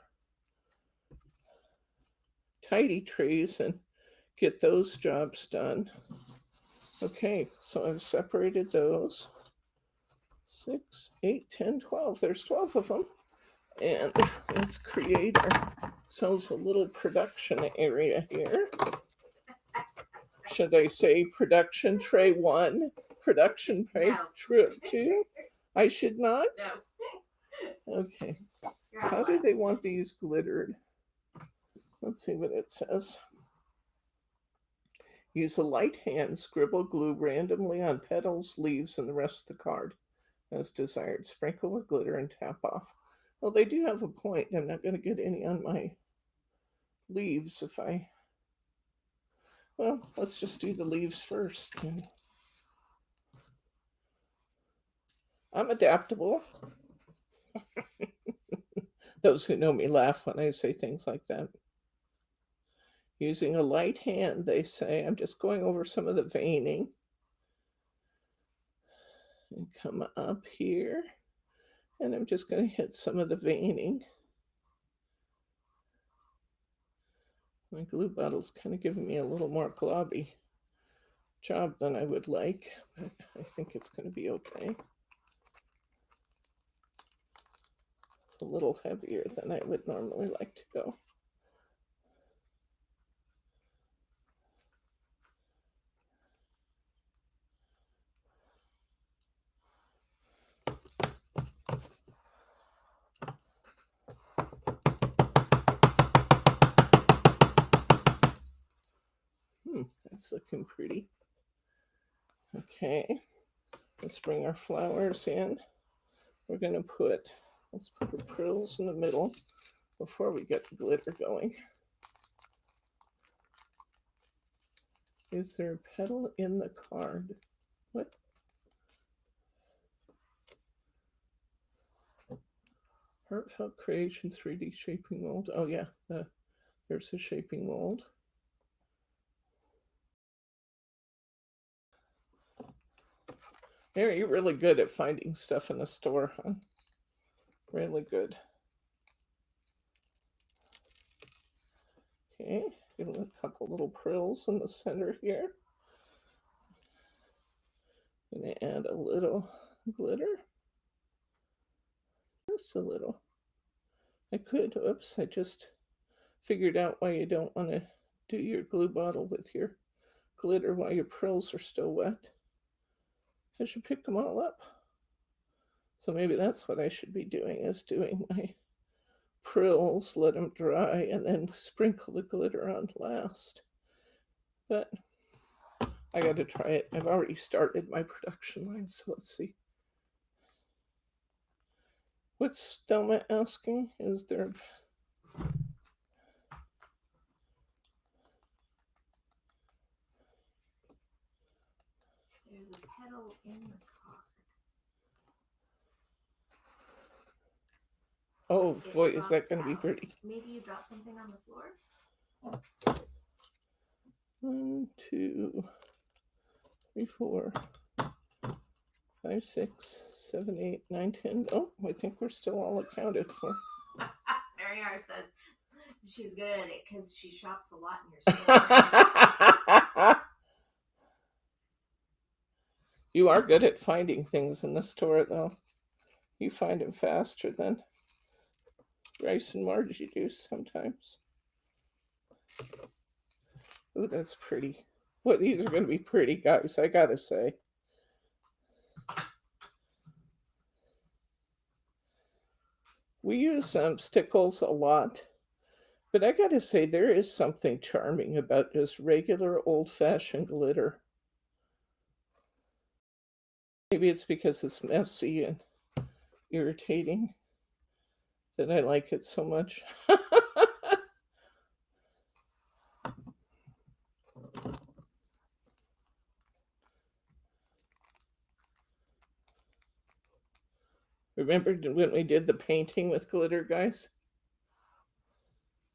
tidy trays and get those jobs done. Okay, so I've separated those. 6, 8, 10, 12. There's 12 of them. And let's create ourselves a little production area here. Should I say production tray 1, production tray No. 2? I should not? No. Okay. How do they want these glittered? Let's see what it says. Use a light hand, scribble glue randomly on petals, leaves, and the rest of the card as desired. Sprinkle with glitter and tap off. Well, they do have a point. I'm not going to get any on my leaves if I... Well, let's just do the leaves first. I'm adaptable. Those who know me laugh when I say things like that. Using a light hand, they say. I'm just going over some of the veining. And come up here. And I'm just going to hit some of the veining. My glue bottle's kind of giving me a little more globby job than I would like, but I think it's going to be okay. It's a little heavier than I would normally like to go. That's looking pretty. Okay, let's bring our flowers in. We're going to let's put the prills in the middle before we get the glitter going. Is there a petal in the card? What? Heartfelt Creations 3D shaping mold. Oh yeah, there's the shaping mold. Mary, you're really good at finding stuff in the store, huh? Really good. Okay, give it a couple little prills in the center here. Gonna add a little glitter. Just a little. I just figured out why you don't want to do your glue bottle with your glitter while your prills are still wet. I should pick them all up. So maybe that's what I should be doing, is doing my prills, let them dry, and then sprinkle the glitter on last. But I got to try it. I've already started my production line, so let's see. What's Thelma asking? Is there... There's a petal in the card. Oh boy, is that going to be pretty. Maybe you dropped something on the floor? 1, 2, 3, 4, 5, 6, 7, 8, 9, 10. Oh, I think we're still all accounted for. Mary R says she's good at it because she shops a lot in your store. You are good at finding things in the store, though. You find them faster than Grace and Margie do sometimes. Oh, that's pretty. Well, these are going to be pretty, guys, I gotta say. We use stickles a lot, but I gotta say there is something charming about just regular old-fashioned glitter. Maybe it's because it's messy and irritating that I like it so much. Remember when we did the painting with glitter, guys?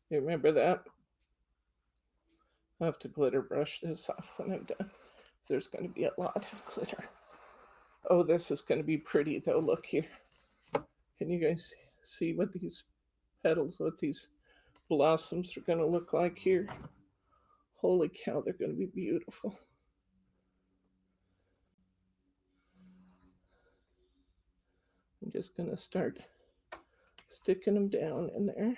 You remember that? I'll have to glitter brush this off when I'm done. There's going to be a lot of glitter. Oh, this is going to be pretty, though. Look here. Can you guys see what these petals, what these blossoms are going to look like here? Holy cow, they're going to be beautiful. I'm just going to start sticking them down in there.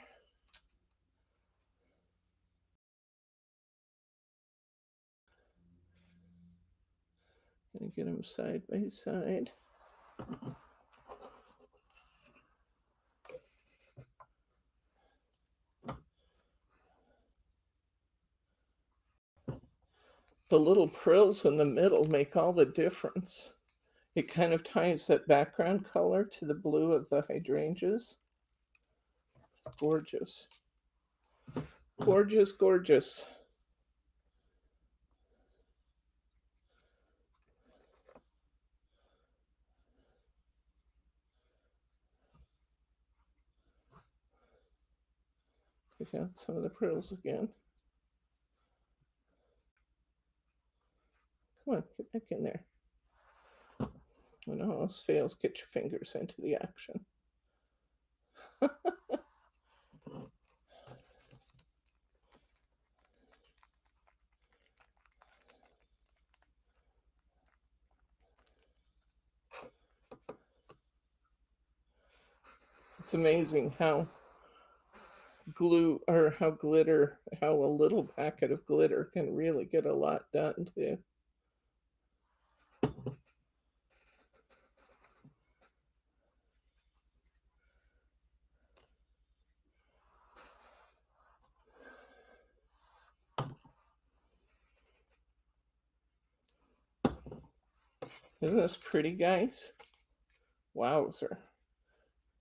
Gonna get them side by side. The little prills in the middle make all the difference. It kind of ties that background color to the blue of the hydrangeas. Gorgeous. Gorgeous, gorgeous. Take out some of the prills again. Come on, get back in there. When all else fails, get your fingers into the action. It's amazing how glue or how glitter, how a little packet of glitter can really get a lot done too. Isn't this pretty, guys? Wowzer.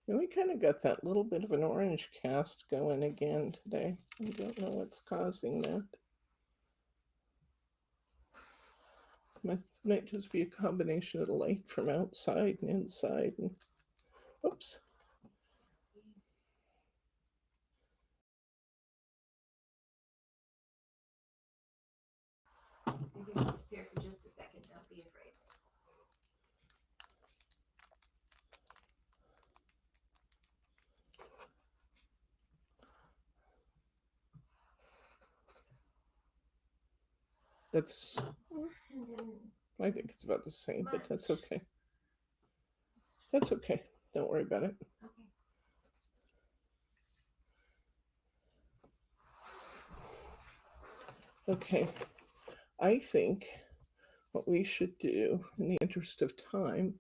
And we kind of got that little bit of an orange cast going again today. I don't know what's causing that. Might just be a combination of the light from outside and inside. And oops. You can disappear for just a second. Don't be afraid. That's, I think it's about the same, but that's okay. That's okay. Don't worry about it. Okay. I think what we should do, in the interest of time,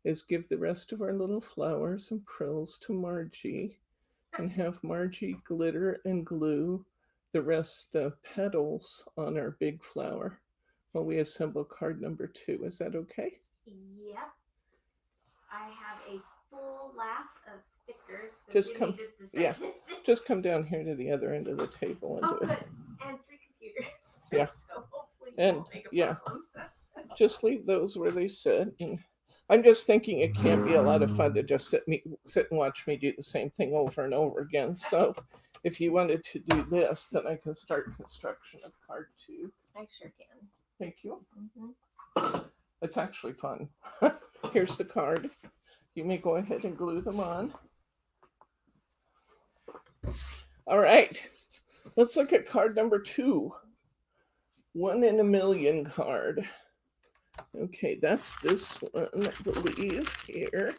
is give the rest of our little flowers and prills to Margie and have Margie glitter and glue the rest, the petals, on our big flower while we assemble card number 2. Is that okay? Yep. I have a full lap of stickers. So just give come, me just a second. Yeah, just come down here to the other end of the table and do good. it. And 3 computers. Yeah. So hopefully And won't make a yeah, problem. just leave those where they sit. And I'm just thinking it can't be a lot of fun to just sit and watch me do the same thing over and over again. So if you wanted to do this, then I can start construction of card 2. I sure can. Thank you. Mm-hmm. It's actually fun. Here's the card. You may go ahead and glue them on. All right. Let's look at card number 2. 1 in a million card. Okay, that's this one, I believe, here.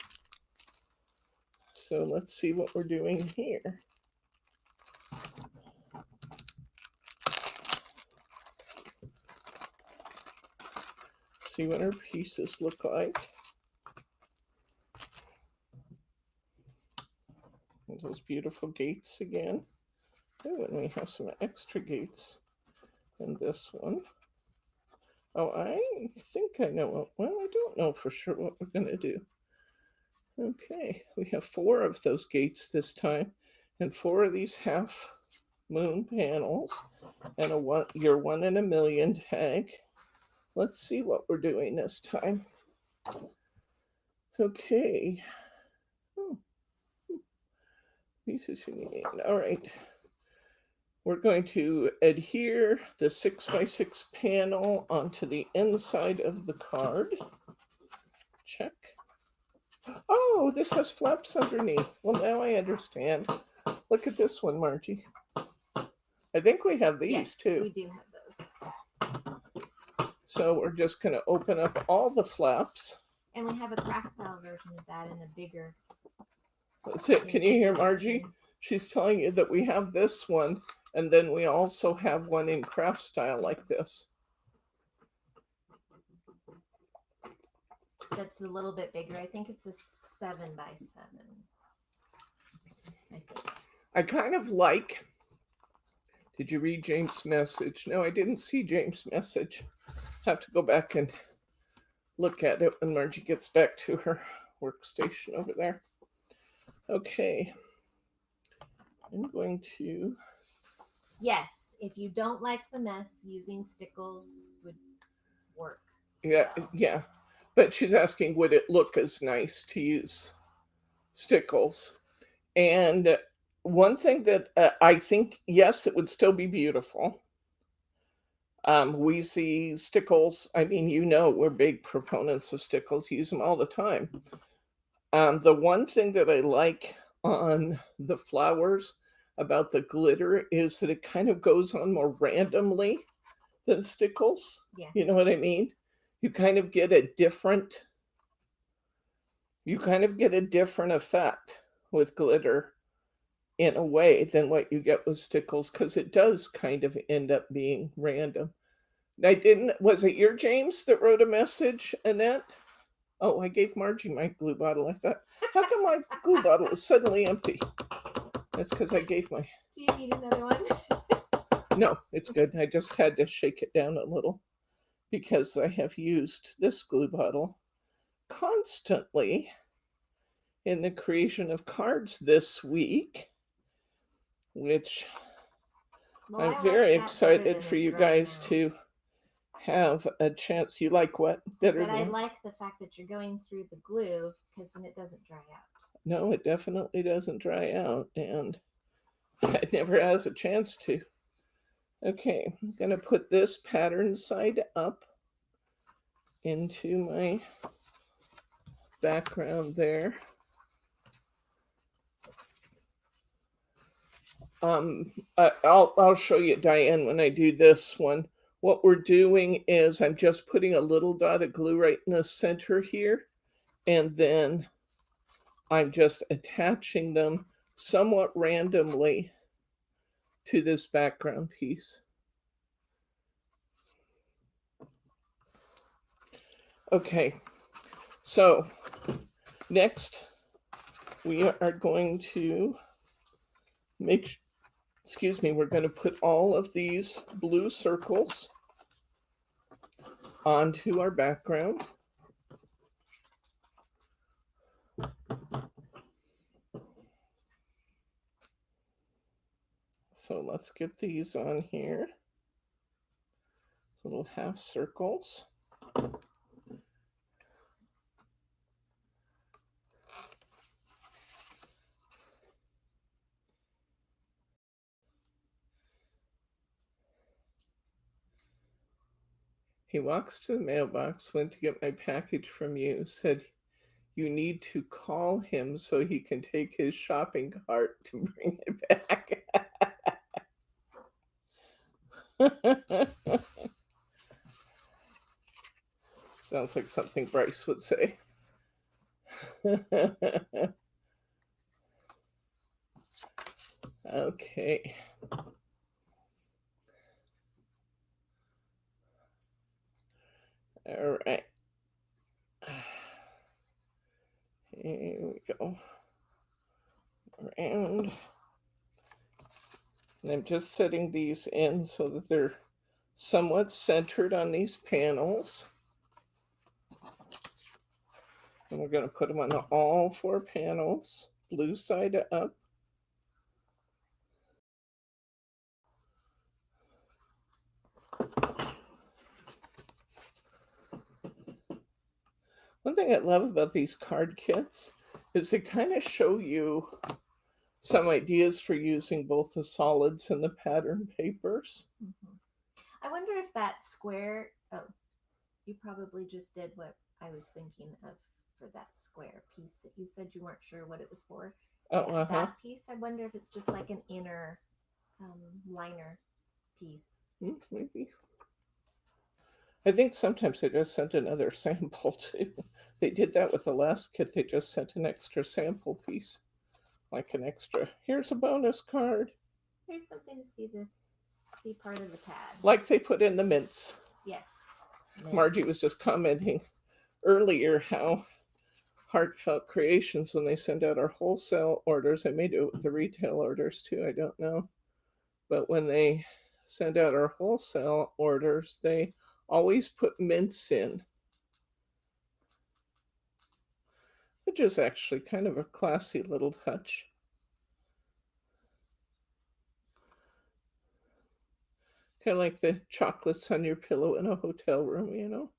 So let's see what we're doing here. See what our pieces look like. And those beautiful gates again. Oh, and we have some extra gates in this one. Oh, I think I know. Well, I don't know for sure what we're going to do. Okay, we have 4 of those gates this time, and 4 of these half moon panels, and your 1 in a million tag. Let's see what we're doing this time. Okay. Oh. Pieces you need. All right. We're going to adhere the 6x6 panel onto the inside of the card. Check. Oh, this has flaps underneath. Well, now I understand. Look at this one, Margie. I think we have these too. We do have those. So we're just going to open up all the flaps. And we have a craft style version of that in a bigger. That's it. Can you hear Margie? She's telling you that we have this one, and then we also have one in craft style like this. That's a little bit bigger. I think it's a 7x7. I think. I kind of like. Did you read James' message? No, I didn't see James' message. Have to go back and look at it when Margie gets back to her workstation over there. Okay. I'm going to. Yes, if you don't like the mess, using stickles would work. Yeah, yeah. But she's asking, would it look as nice to use stickles? And one thing that I think, yes, it would still be beautiful. We see stickles. I mean, we're big proponents of stickles, use them all the time. The one thing that I like on the flowers about the glitter is that it kind of goes on more randomly than stickles. Yeah. You know what I mean? You kind of get a different effect with glitter in a way than what you get with stickles, because it does kind of end up being random. Was it your James that wrote a message, Annette? Oh, I gave Margie my glue bottle. I thought, how come my glue bottle is suddenly empty? That's because I gave my... Do you need another one? No, it's good. I just had to shake it down a little because I have used this glue bottle constantly in the creation of cards this week, which I'm very excited for you guys to have a chance. You like what better? But I like the fact that you're going through the glue, because then it doesn't dry out. No, it definitely doesn't dry out, and it never has a chance to. Okay, I'm going to put this pattern side up into my background there. I'll show you, Diane, when I do this one. What we're doing is I'm just putting a little dot of glue right in the center here, and then I'm just attaching them somewhat randomly to this background piece. Okay, so next we are going to we're going to put all of these blue circles onto our background. So let's get these on here. Little half circles. He walks to the mailbox, went to get my package from you, said you need to call him so he can take his shopping cart to bring it back. Sounds like something Bryce would say. Okay. All right. Here we go. Around. And I'm just setting these in so that they're somewhat centered on these panels. And we're going to put them on all 4 panels, blue side up. One thing I love about these card kits is they kind of show you some ideas for using both the solids and the pattern papers. Mm-hmm. I wonder if that square, oh, you probably just did what I was thinking of for that square piece that you said you weren't sure what it was for. Oh, that piece, I wonder if it's just like an inner liner piece. Maybe. I think sometimes they just sent another sample too. They did that with the last kit. They just sent an extra sample piece, like an extra. Here's a bonus card. Here's something to see part of the pad. Like they put in the mints. Yes. Mint. Margie was just commenting earlier how Heartfelt Creations, when they send out our wholesale orders, I may do it with the retail orders too, I don't know. But when they send out our wholesale orders, they always put mints in, which is actually kind of a classy little touch. Kind of like the chocolates on your pillow in a hotel room, you know?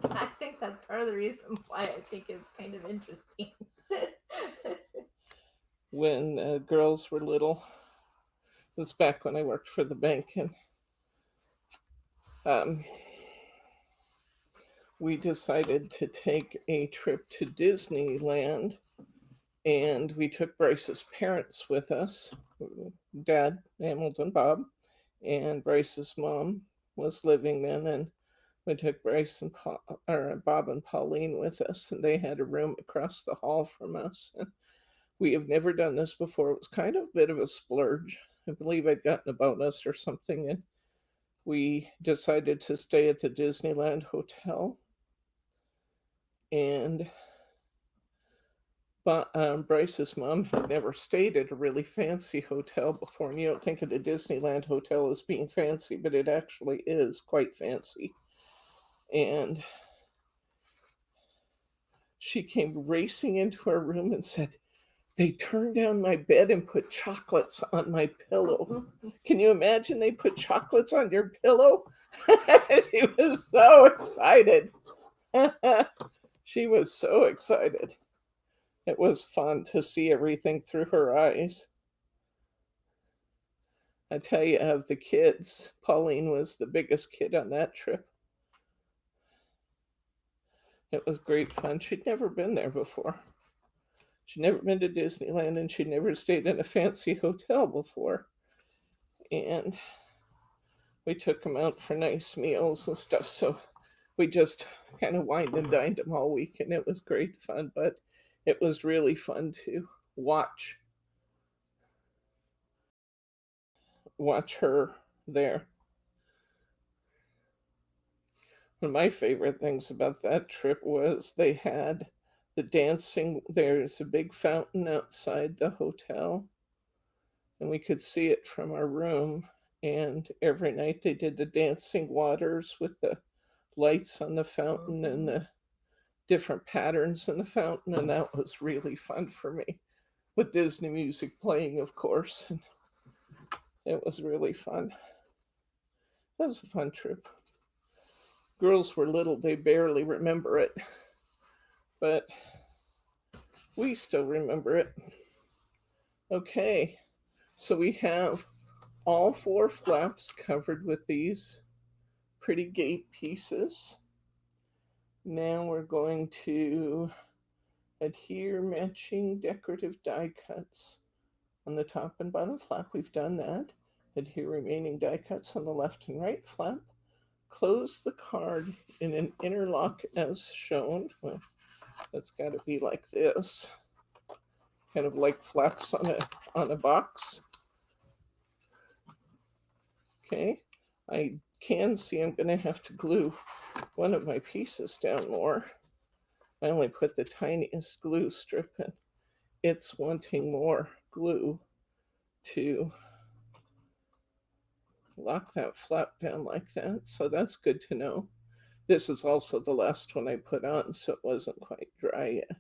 I think that's part of the reason why I think it's kind of interesting. When girls were little, it was back when I worked for the bank, and we decided to take a trip to Disneyland, and we took Bryce's parents with us, Dad, Hamilton, Bob, and Bryce's mom was living then, and we took Bryce and Bob and Pauline with us, and they had a room across the hall from us. And we have never done this before. It was kind of a bit of a splurge. I believe I'd gotten a bonus or something, and we decided to stay at the Disneyland Hotel. And Bryce's mom had never stayed at a really fancy hotel before. And you don't think of the Disneyland Hotel as being fancy, but it actually is quite fancy. And she came racing into our room and said, "They turned down my bed and put chocolates on my pillow." Can you imagine they put chocolates on your pillow? She was so excited. She was so excited. It was fun to see everything through her eyes. I tell you, of the kids, Pauline was the biggest kid on that trip. It was great fun. She'd never been there before. She'd never been to Disneyland, and she'd never stayed in a fancy hotel before. And we took them out for nice meals and stuff. So we just kind of wined and dined them all week, and it was great fun. But it was really fun to watch her there. One of my favorite things about that trip was they had the dancing. There's a big fountain outside the hotel, and we could see it from our room. And every night they did the dancing waters with the lights on the fountain and the different patterns in the fountain, and that was really fun for me, with Disney music playing, of course. And it was really fun. That was a fun trip. Girls were little, they barely remember it, but we still remember it. Okay, so we have all 4 flaps covered with these pretty gate pieces. Now we're going to adhere matching decorative die cuts on the top and bottom flap. We've done that. Adhere remaining die cuts on the left and right flap. Close the card in an interlock as shown. Well, that's got to be like this, kind of like flaps on a box. Okay, I can see I'm going to have to glue one of my pieces down more. I only put the tiniest glue strip in. It's wanting more glue to lock that flap down like that, so that's good to know. This is also the last one I put on, so it wasn't quite dry yet,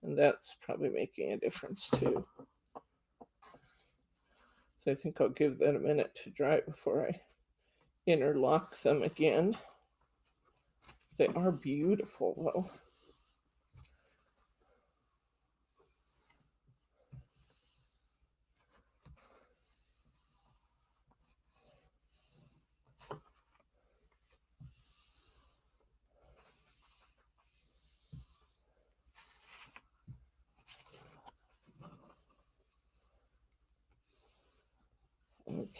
and that's probably making a difference too. So I think I'll give that a minute to dry before I interlock them again. They are beautiful though.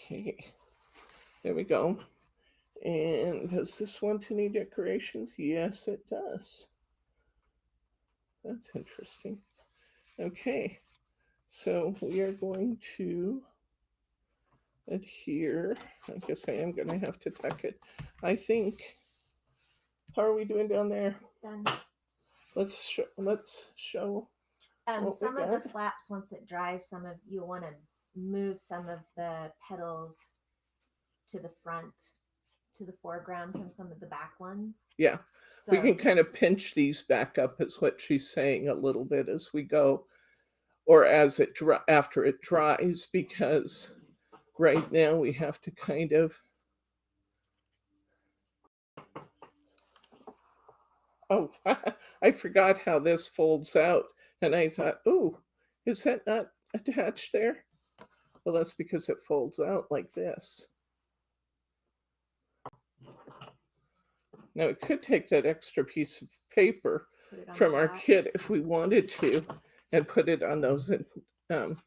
Okay, there we go. And does this want any decorations? Yes, it does. That's interesting. Okay, so we are going to adhere. I guess I am going to have to tuck it. I think. How are we doing down there? Done. Let's show. Some of the flaps, once it dries, you'll want to move some of the petals to the front, to the foreground from some of the back ones. Yeah, so we can kind of pinch these back up, is what she's saying, a little bit as we go, or as it after it dries, because right now we have to kind of. Oh, I forgot how this folds out, and I thought, oh, is that not attached there? Well, that's because it folds out like this. Now, we could take that extra piece of paper from our kit if we wanted to and put it on those on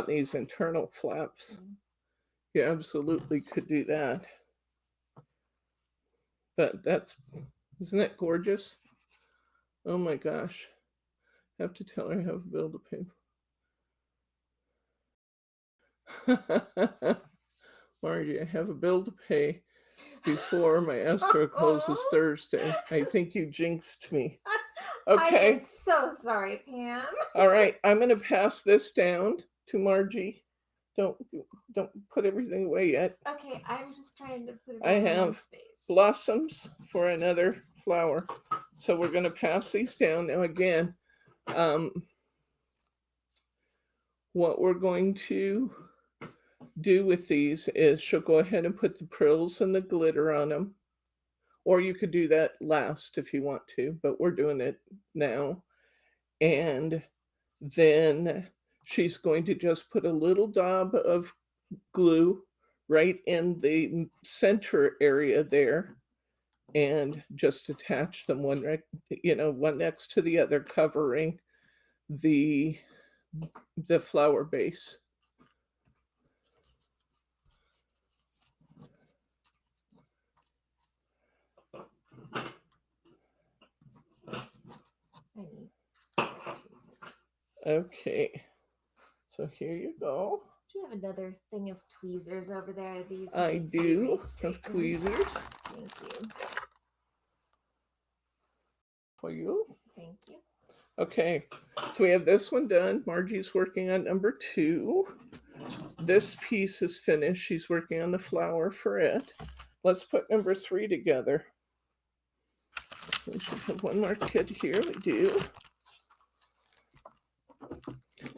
these internal flaps. Mm-hmm. You absolutely could do that. But isn't that gorgeous? Oh my gosh. I have to tell her I have a bill to pay. Margie, I have a bill to pay before my escrow closes Thursday. I think you jinxed me. Okay. I am so sorry, Pam. All right, I'm going to pass this down to Margie. Don't put everything away yet. Okay, I'm just trying to put it I have space. Blossoms for another flower. So we're going to pass these down. Now again, what we're going to do with these is she'll go ahead and put the prills and the glitter on them. Or you could do that last if you want to, but we're doing it now. And then she's going to just put a little dab of glue right in the center area there and just attach them one next to the other, covering the flower base. Okay, so here you go. Do you have another thing of tweezers over there? These I do have tweezers. Thank you. For you. Thank you. Okay, so we have this one done. Margie's working on number 2. This piece is finished. She's working on the flower for it. Let's put number 3 together. We should have one more kit here. We do.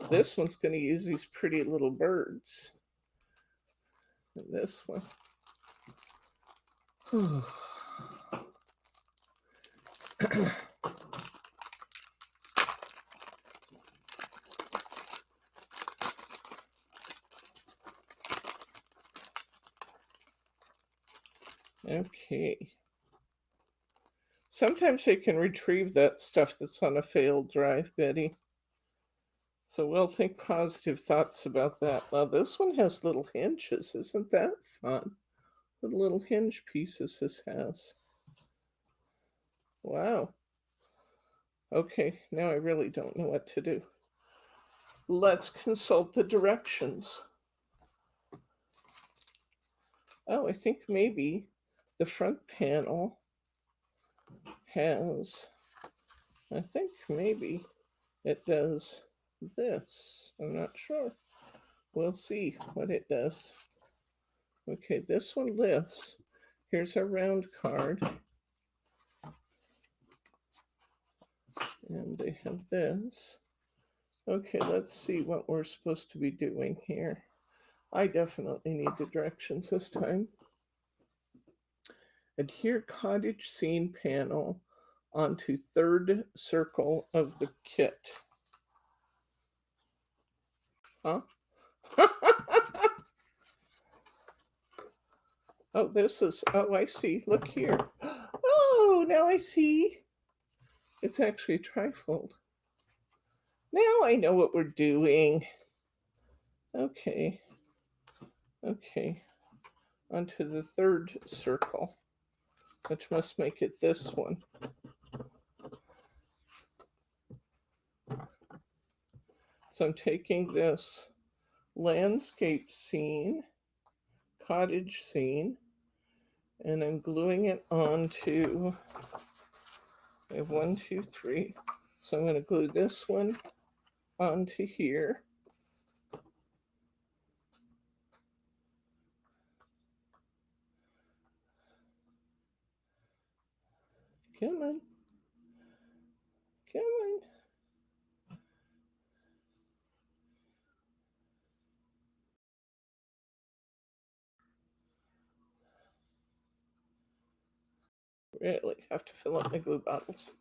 This one's going to use these pretty little birds. And this one. Okay. Sometimes they can retrieve that stuff that's on a failed drive, Betty. So we'll think positive thoughts about that. Now this one has little hinges. Isn't that fun? The little hinge pieces this has. Wow. Okay, now I really don't know what to do. Let's consult the directions. Oh, I think maybe the front panel has, I think maybe it does this. I'm not sure. We'll see what it does. Okay, this one lifts. Here's our round card. And they have this. Okay, let's see what we're supposed to be doing here. I definitely need the directions this time. Adhere cottage scene panel onto third circle of the kit. Huh? Oh, this is, oh, I see. Look here. Oh, now I see. It's actually a trifold. Now I know what we're doing. Okay. Okay. Onto the third circle, which must make it this one. So I'm taking this landscape scene, cottage scene, and I'm gluing it onto, I have 1, 2, 3. So I'm going to glue this one onto here. Come on. Come on. Really have to fill up my glue bottles.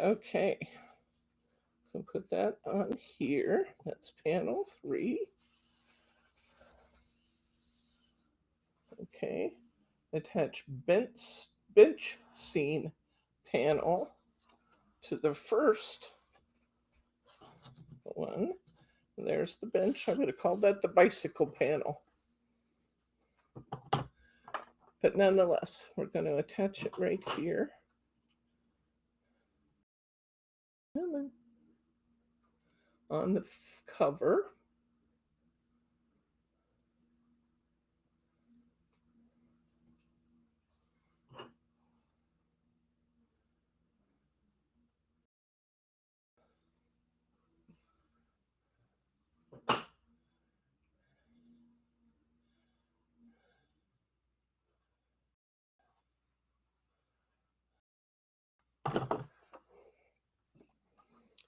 Okay. So put that on here. That's panel 3. Okay. Attach bench scene panel to the first one. There's the bench. I would have called that the bicycle panel. But nonetheless, we're going to attach it right here. On the cover.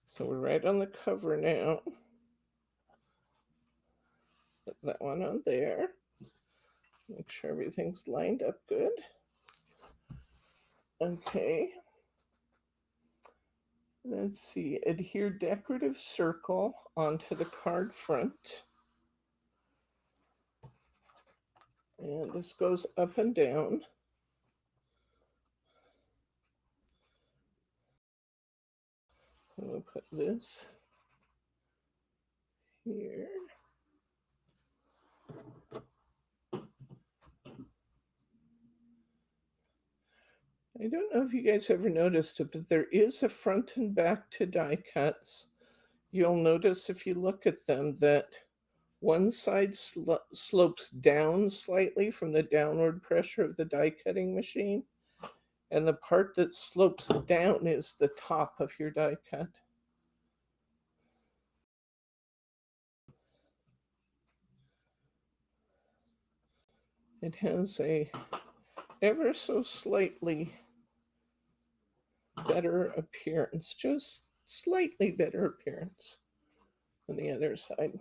So we're right on the cover now. Put that one on there. Make sure everything's lined up good. Okay. Let's see. Adhere decorative circle onto the card front. And this goes up and down. So we'll put this here. I don't know if you guys ever noticed it, but there is a front and back to die cuts. You'll notice if you look at them that one side slopes down slightly from the downward pressure of the die cutting machine, and the part that slopes down is the top of your die cut. It has a ever so slightly better appearance, just slightly better appearance than the other side.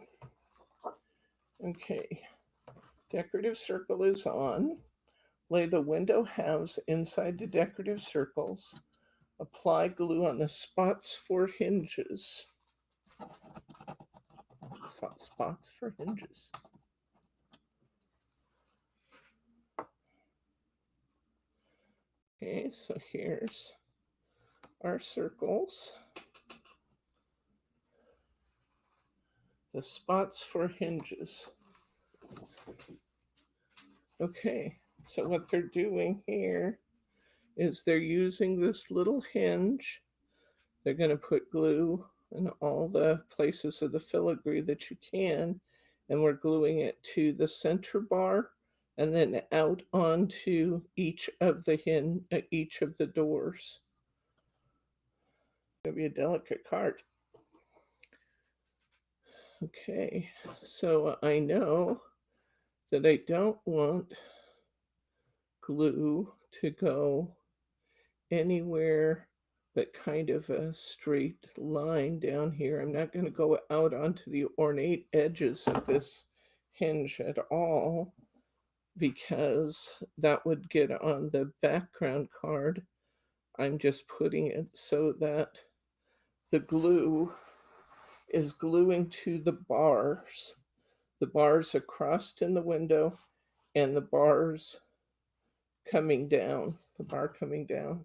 Okay, decorative circle is on. Lay the window halves inside the decorative circles. Apply glue on the spots for hinges. Spots for hinges. Okay, so here's our circles. The spots for hinges. Okay, so what they're doing here is they're using this little hinge. They're going to put glue in all the places of the filigree that you can, and we're gluing it to the center bar and then out onto each of the doors. It's going to be a delicate card. Okay, so I know that I don't want glue to go anywhere but kind of a straight line down here. I'm not going to go out onto the ornate edges of this hinge at all because that would get on the background card. I'm just putting it so that the glue is gluing to the bars. The bars are crossed in the window and the bars coming down, the bar coming down.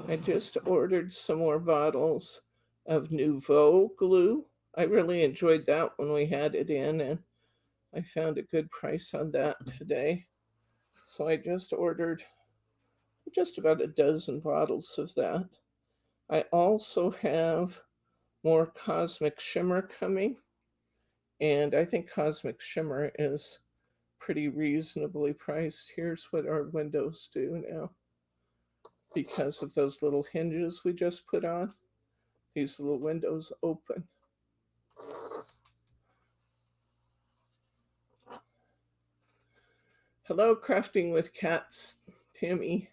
I just ordered some more bottles of Nouveau glue. I really enjoyed that when we had it in, and I found a good price on that today. So I just ordered just about a dozen bottles of that. I also have more Cosmic Shimmer coming, and I think Cosmic Shimmer is pretty reasonably priced. Here's what our windows do now because of those little hinges we just put on. These little windows open. Hello, Crafting with Cats, Tammy.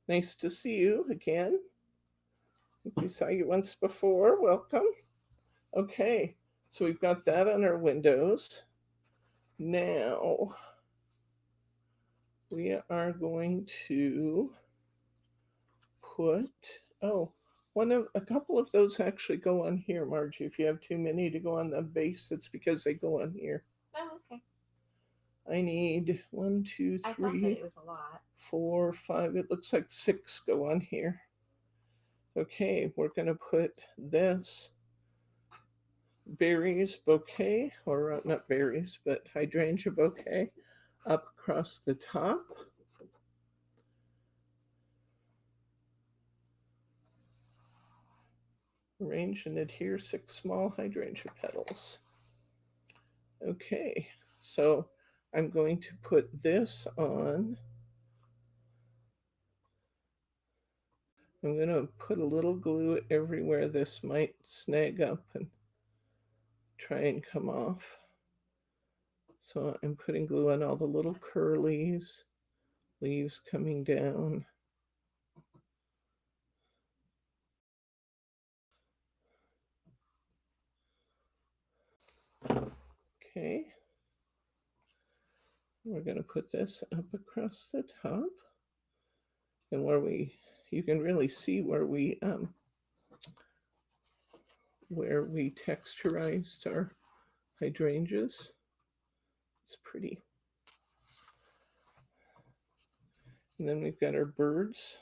Nice to see you again. I think we saw you once before. Welcome. Okay, so we've got that on our windows. Now we are going to put, a couple of those actually go on here, Margie. If you have too many to go on the base, it's because they go on here. Oh, okay. I need 1, 2, I thought 3, that it was a lot. 4, 5. It looks like 6 go on here. Okay, we're going to put this berries bouquet, or not berries, but hydrangea bouquet up across the top. Arrange and adhere 6 small hydrangea petals. Okay, so I'm going to put this on. I'm going to put a little glue everywhere this might snag up and try and come off. So I'm putting glue on all the little curlies, leaves coming down. Okay. We're going to put this up across the top. And you can really see where we texturized our hydrangeas. It's pretty. And then we've got our birds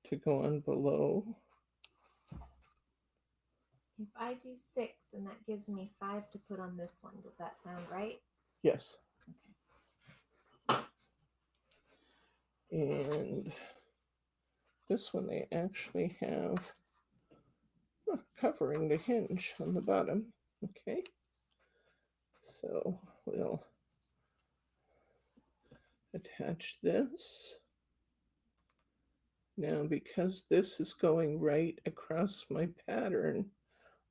to go on below. If I do 6, then that gives me 5 to put on this one. Does that sound right? Yes. Okay. And this one they actually have covering the hinge on the bottom. Okay. So we'll attach this. Now, because this is going right across my pattern,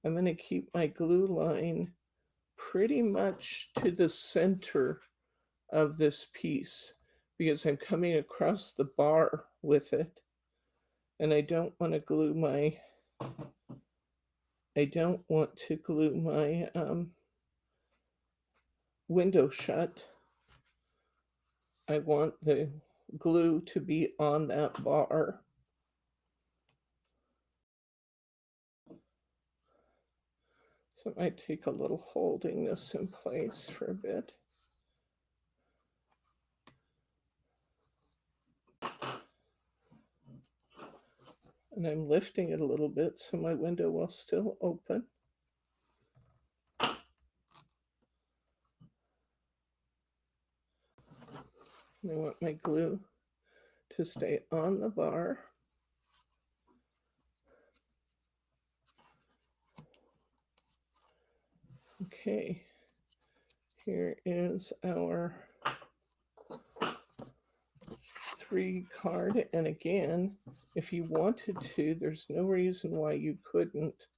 I'm going to keep my glue line pretty much to the center of this piece because I'm coming across the bar with it. And I don't want to glue my I don't want to glue my window shut. I want the glue to be on that bar. So it might take a little holding this in place for a bit. And I'm lifting it a little bit so my window will still open. And I want my glue to stay on the bar. Okay, here is our 3 card. And again, if you wanted to, there's no reason why you couldn't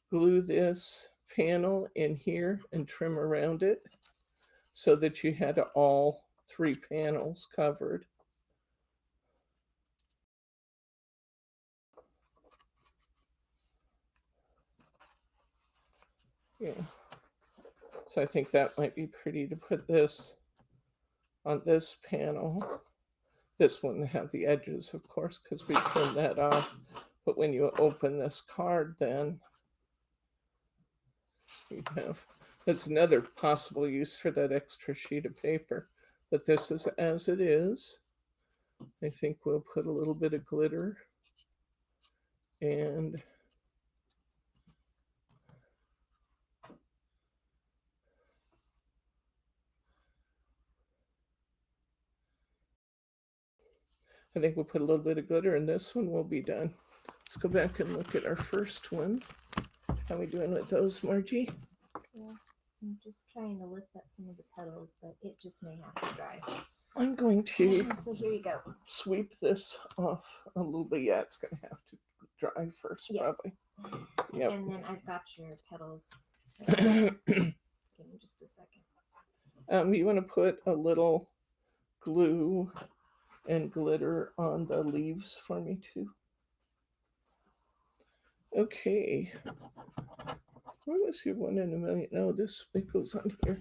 glue this panel in here and trim around it so that you had all 3 panels covered. Yeah. So I think that might be pretty to put this on this panel. This wouldn't have the edges, of course, because we trimmed that off. But when you open this card, then you have, that's another possible use for that extra sheet of paper. But this is as it is. I think we'll put a little bit of glitter and I think we'll put a little bit of glitter and this one will be done. Let's go back and look at our first one. How are we doing with those, Margie? Yeah, I'm just trying to lift up some of the petals, but it just may have to dry. I'm going to So here you go. Sweep this off a little bit. Yeah, it's going to have to dry first, probably. Yep. And then I've got your petals. Give me just a second. You want to put a little glue and glitter on the leaves for me too. Okay. Where was your 1 in a million? No, this it goes on here.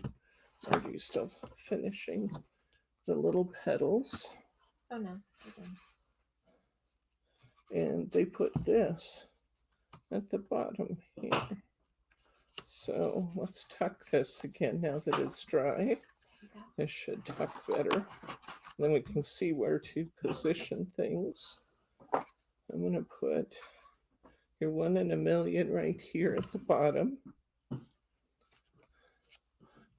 Are you still finishing the little petals? Oh no. Okay. And they put this at the bottom here. So let's tuck this again now that it's dry. This should tuck better. Then we can see where to position things. I'm going to put your 1 in a million right here at the bottom.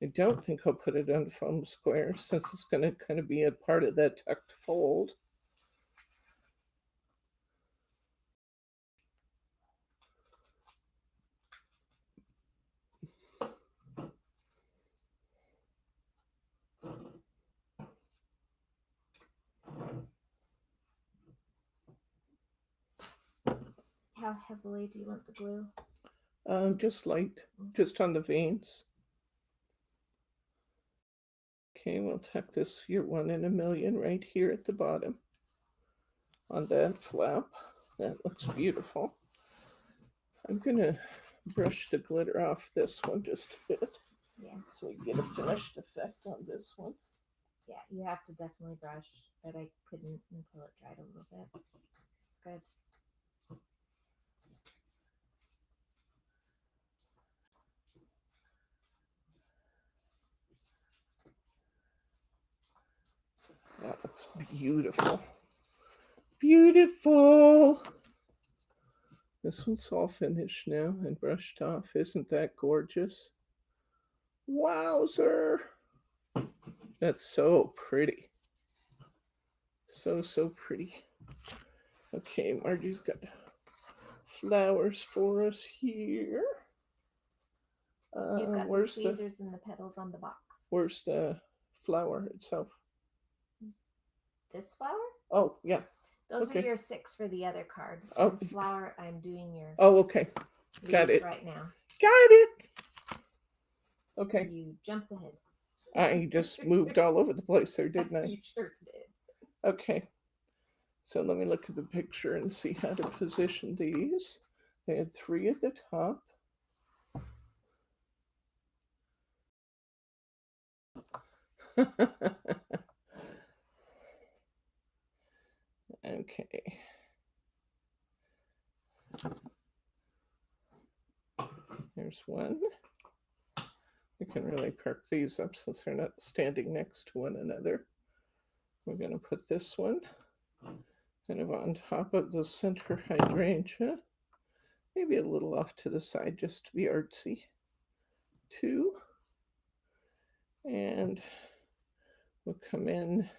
I don't think I'll put it on foam square since it's going to kind of be a part of that tucked fold. How heavily do you want the glue? Just light, just on the veins. Okay, we'll tuck this your 1 in a million right here at the bottom on that flap. That looks beautiful. I'm gonna brush the glitter off this one just a bit. Yeah. So we get a finished effect on this one. Yeah, you have to definitely brush, but I couldn't until it dried a little bit. It's good. That looks beautiful. Beautiful. This one's all finished now and brushed off. Isn't that gorgeous? Wowzer. That's so pretty. So, so pretty. Okay, Margie's got flowers for us here. You've got the tweezers and the petals on the box. Where's the flower itself? This flower? Oh, yeah. Those are your 6 for the other card. Oh. The flower, I'm doing your okay. Got it. right now. Got it. Okay. You jumped ahead. I just moved all over the place there, didn't I? You sure did. Okay. So let me look at the picture and see how to position these. I had 3 at the top. Okay. There's one. We can really perk these up since they're not standing next to one another. We're going to put this one kind of on top of the center hydrangea. Maybe a little off to the side just to be artsy. 2. And we'll come in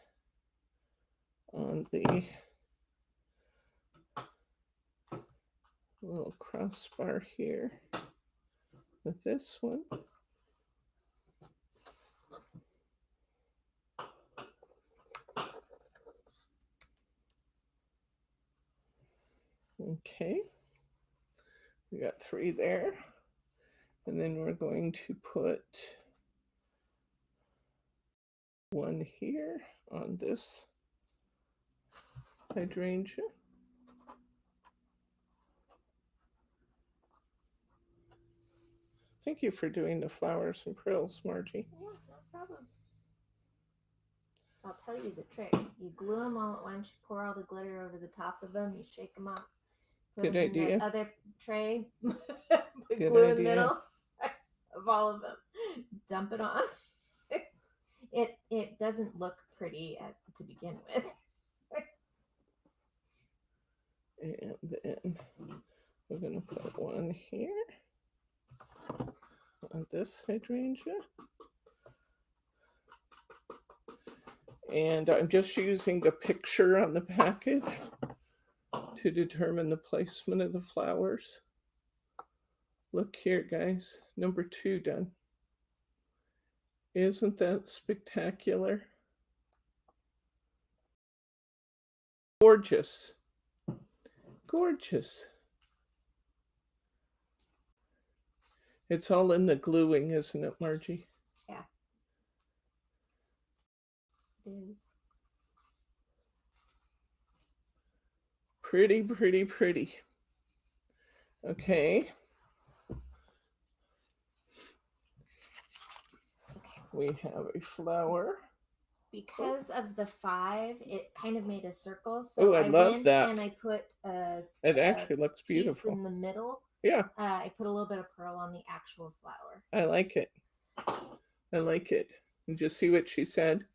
on the little crossbar here with this one. Okay, we got 3 there. And then we're going to put 1 here on this hydrangea. Thank you for doing the flowers and prills, Margie. Yeah, no problem. I'll tell you the trick. You glue them all at once, you pour all the glitter over the top of them, you shake them up. Put Good them idea. in the other tray, put Good glue in the idea. middle of all of them. Dump it on. It doesn't look pretty to begin with. And then we're going to put 1 here on this hydrangea. And I'm just using the picture on the package to determine the placement of the flowers. Look here, guys. Number 2 done. Isn't that spectacular? Gorgeous. Gorgeous. It's all in the gluing, isn't it, Margie? Yeah. It is. Pretty, pretty, pretty. Okay. We have a flower. Because of the 5, it kind of made a circle. So I love went that. and I put It actually looks piece beautiful. in the middle. Yeah. I put a little bit of pearl on the actual flower. I like it. I like it. Did you see what she said?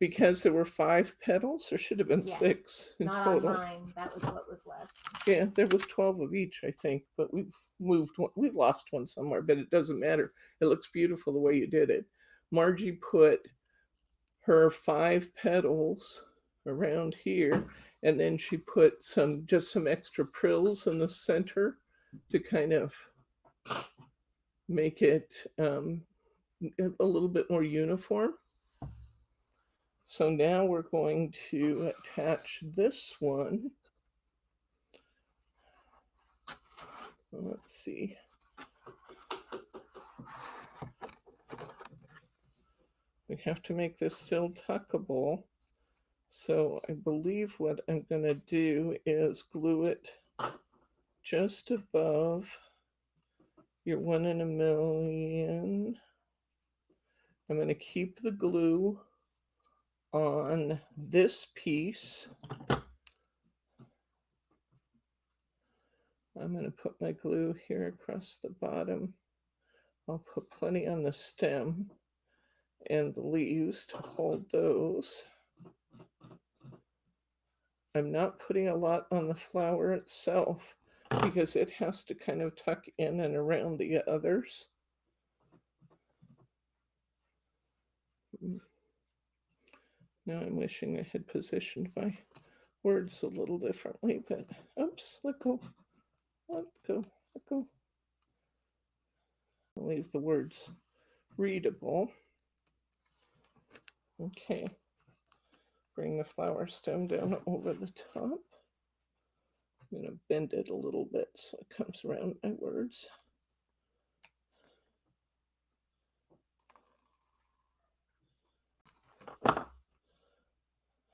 Because there were 5 petals, there should have been 6 in Not total. on mine. That was what was left. Yeah, there was 12 of each, I think, but we've moved one. We've lost one somewhere, but it doesn't matter. It looks beautiful the way you did it. Margie put her 5 petals around here, and then she put just some extra prills in the center to kind of make it a little bit more uniform. So now we're going to attach this one. Let's see. We have to make this still tuckable. So I believe what I'm going to do is glue it just above your 1 in a million. I'm going to keep the glue on this piece. I'm going to put my glue here across the bottom. I'll put plenty on the stem and the leaves to hold those. I'm not putting a lot on the flower itself because it has to kind of tuck in and around the others. Now I'm wishing I had positioned my words a little differently, but oops, let go, let go, let go. I'll leave the words readable. Okay, bring the flower stem down over the top. I'm going to bend it a little bit so it comes around my words.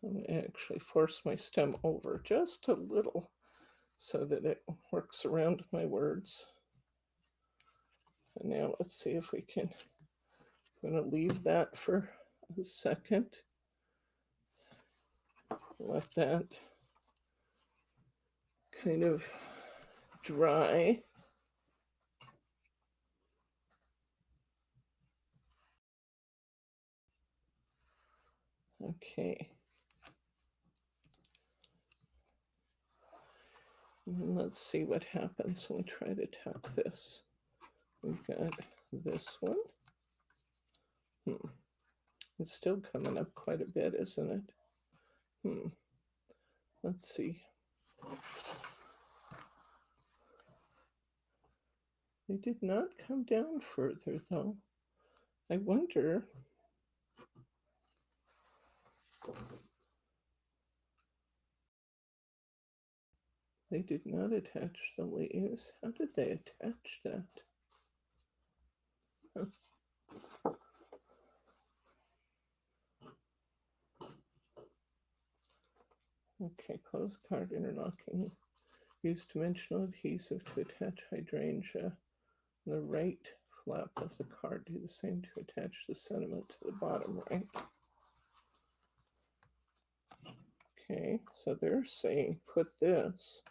I'm going to actually force my stem over just a little so that it works around my words. And now let's see if we can, I'm going to leave that for a second. Let that kind of dry. Okay. And let's see what happens when we try to tuck this. We've got this one. It's still coming up quite a bit, isn't it? Let's see. They did not come down further, though. I wonder. They did not attach the leaves. How did they attach that? Huh. Okay, close card interlocking. Use dimensional adhesive to attach hydrangea on the right flap of the card. Do the same to attach the sentiment to the bottom right. Okay, so they're saying put this.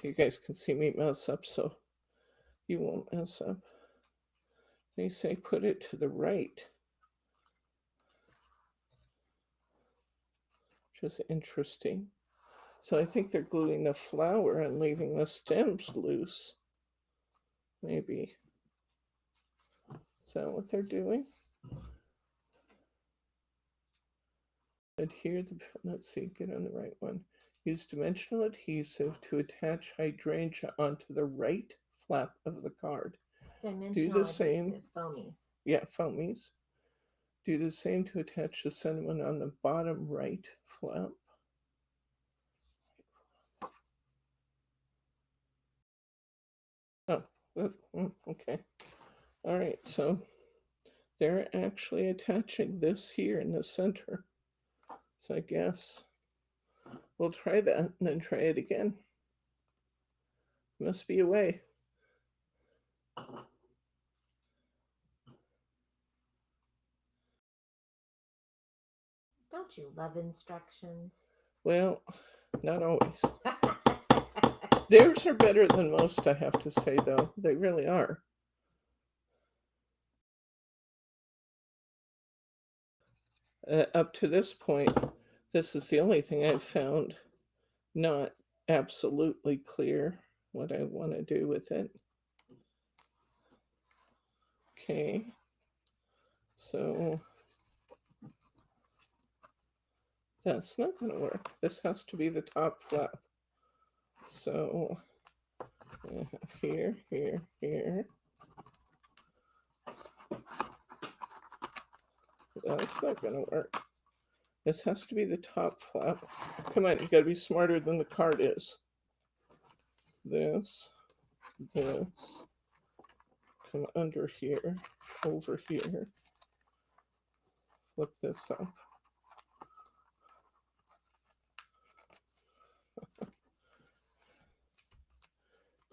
You guys can see me mess up, so you won't mess up. They say put it to the right, which is interesting. So I think they're gluing the flower and leaving the stems loose. Maybe. Is that what they're doing? Adhere, let's see, get on the right one. Use dimensional adhesive to attach hydrangea onto the right flap of the card. Dimensional Do the same. Foamies. Yeah, foamies. Do the same to attach the sentiment on the bottom right flap. Oh, okay. All right, so they're actually attaching this here in the center. So I guess we'll try that and then try it again. Must be a way. Don't you love instructions? Well, not always. Theirs are better than most, I have to say, though. They really are. Up to this point, this is the only thing I've found not absolutely clear what I want to do with it. Okay. So that's not going to work. This has to be the top flap. So here, here, here. That's not going to work. This has to be the top flap. Come on, you got to be smarter than the card is. This, come under here, over here. Flip this up.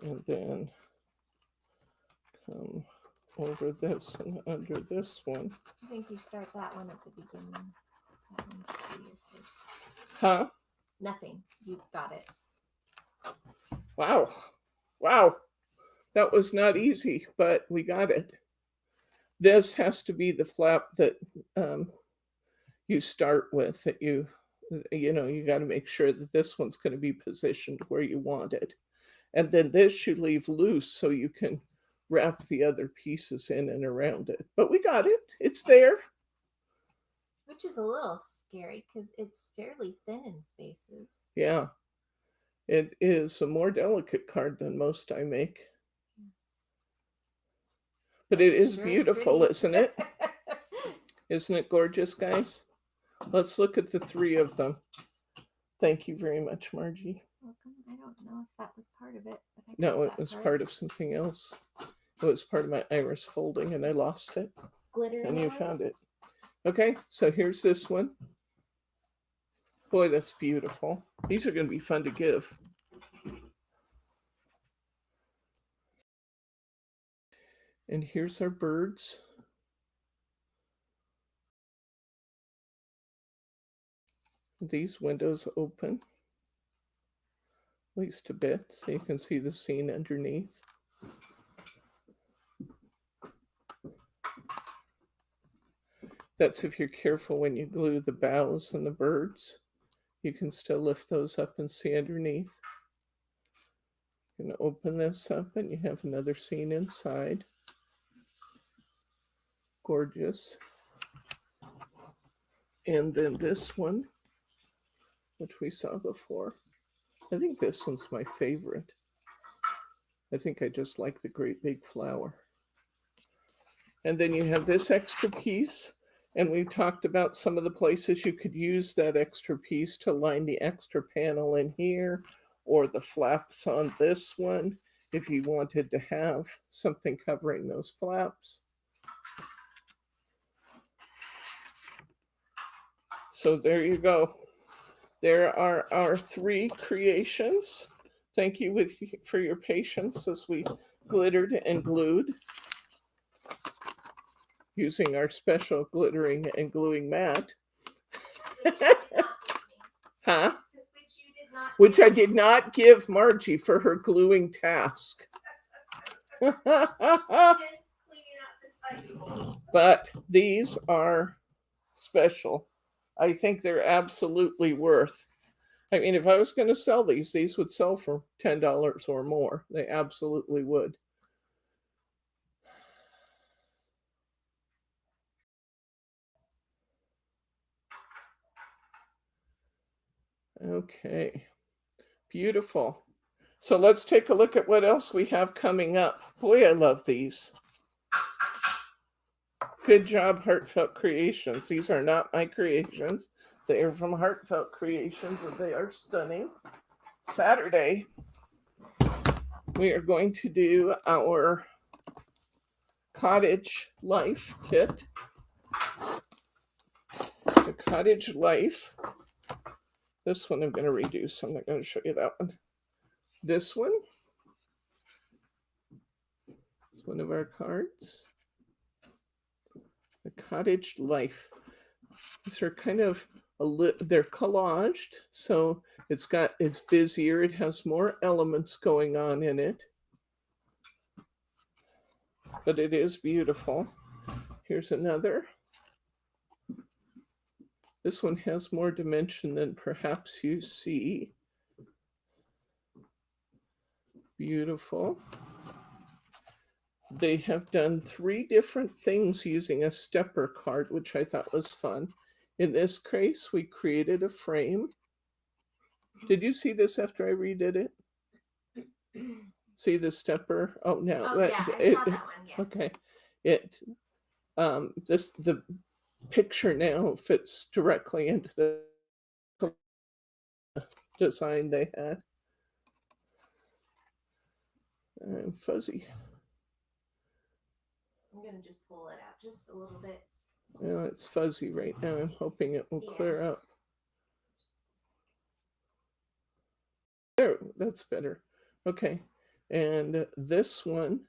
And then come over this and under this one. I think you start that one at the beginning. That one should be your first. Huh? Nothing. You got it. Wow. Wow. That was not easy, but we got it. This has to be the flap that you start with, that you got to make sure that this one's going to be positioned where you want it. And then this you leave loose so you can wrap the other pieces in and around it. But we got it. It's there. Which is a little scary because it's fairly thin in spaces. Yeah. It is a more delicate card than most I make. But it is beautiful, isn't it? Isn't it gorgeous, guys? Let's look at the three of them. Thank you very much, Margie. Welcome. I don't know if that was part of it. But no, it was part of something else. It was part of my iris folding, and I lost it. Glitter. And you found it. Okay, so here's this one. Boy, that's beautiful. These are going to be fun to give. And here's our birds. These windows open, at least a bit, so you can see the scene underneath. That's if you're careful when you glue the boughs and the birds. You can still lift those up and see underneath. You can open this up and you have another scene inside. Gorgeous. And then this one, which we saw before. I think this one's my favorite. I think I just like the great big flower. And then you have this extra piece. And we talked about some of the places you could use that extra piece to line the extra panel in here, or the flaps on this one, if you wanted to have something covering those flaps. So there you go. There are our 3 creations. Thank you for your patience as we glittered and glued using our special glittering and gluing mat. Huh? Which I did not give Margie for her gluing task. But these are special. I think they're absolutely worth. I mean, if I was going to sell these would sell for $10 or more. They absolutely would. Okay, beautiful. So let's take a look at what else we have coming up. Boy, I love these. Good job, Heartfelt Creations. These are not my creations. They are from Heartfelt Creations, and they are stunning. Saturday, we are going to do our Cottage Life kit. The Cottage Life. This one I'm going to redo, so I'm not going to show you that one. This one is one of our cards. The Cottage Life. These are kind of they're collaged, so it's busier. It has more elements going on in it, but it is beautiful. Here's another. This one has more dimension than perhaps you see. Beautiful. They have done 3 different things using a stepper card, which I thought was fun. In this case, we created a frame. Did you see this after I redid it? See the stepper? Oh, no. Oh, yeah, I saw that one, yeah. Okay. The picture now fits directly into the design they had. Fuzzy. I'm going to just pull it out just a little bit. Yeah, it's fuzzy right now. I'm hoping it will clear up. There, that's better. Okay. And this one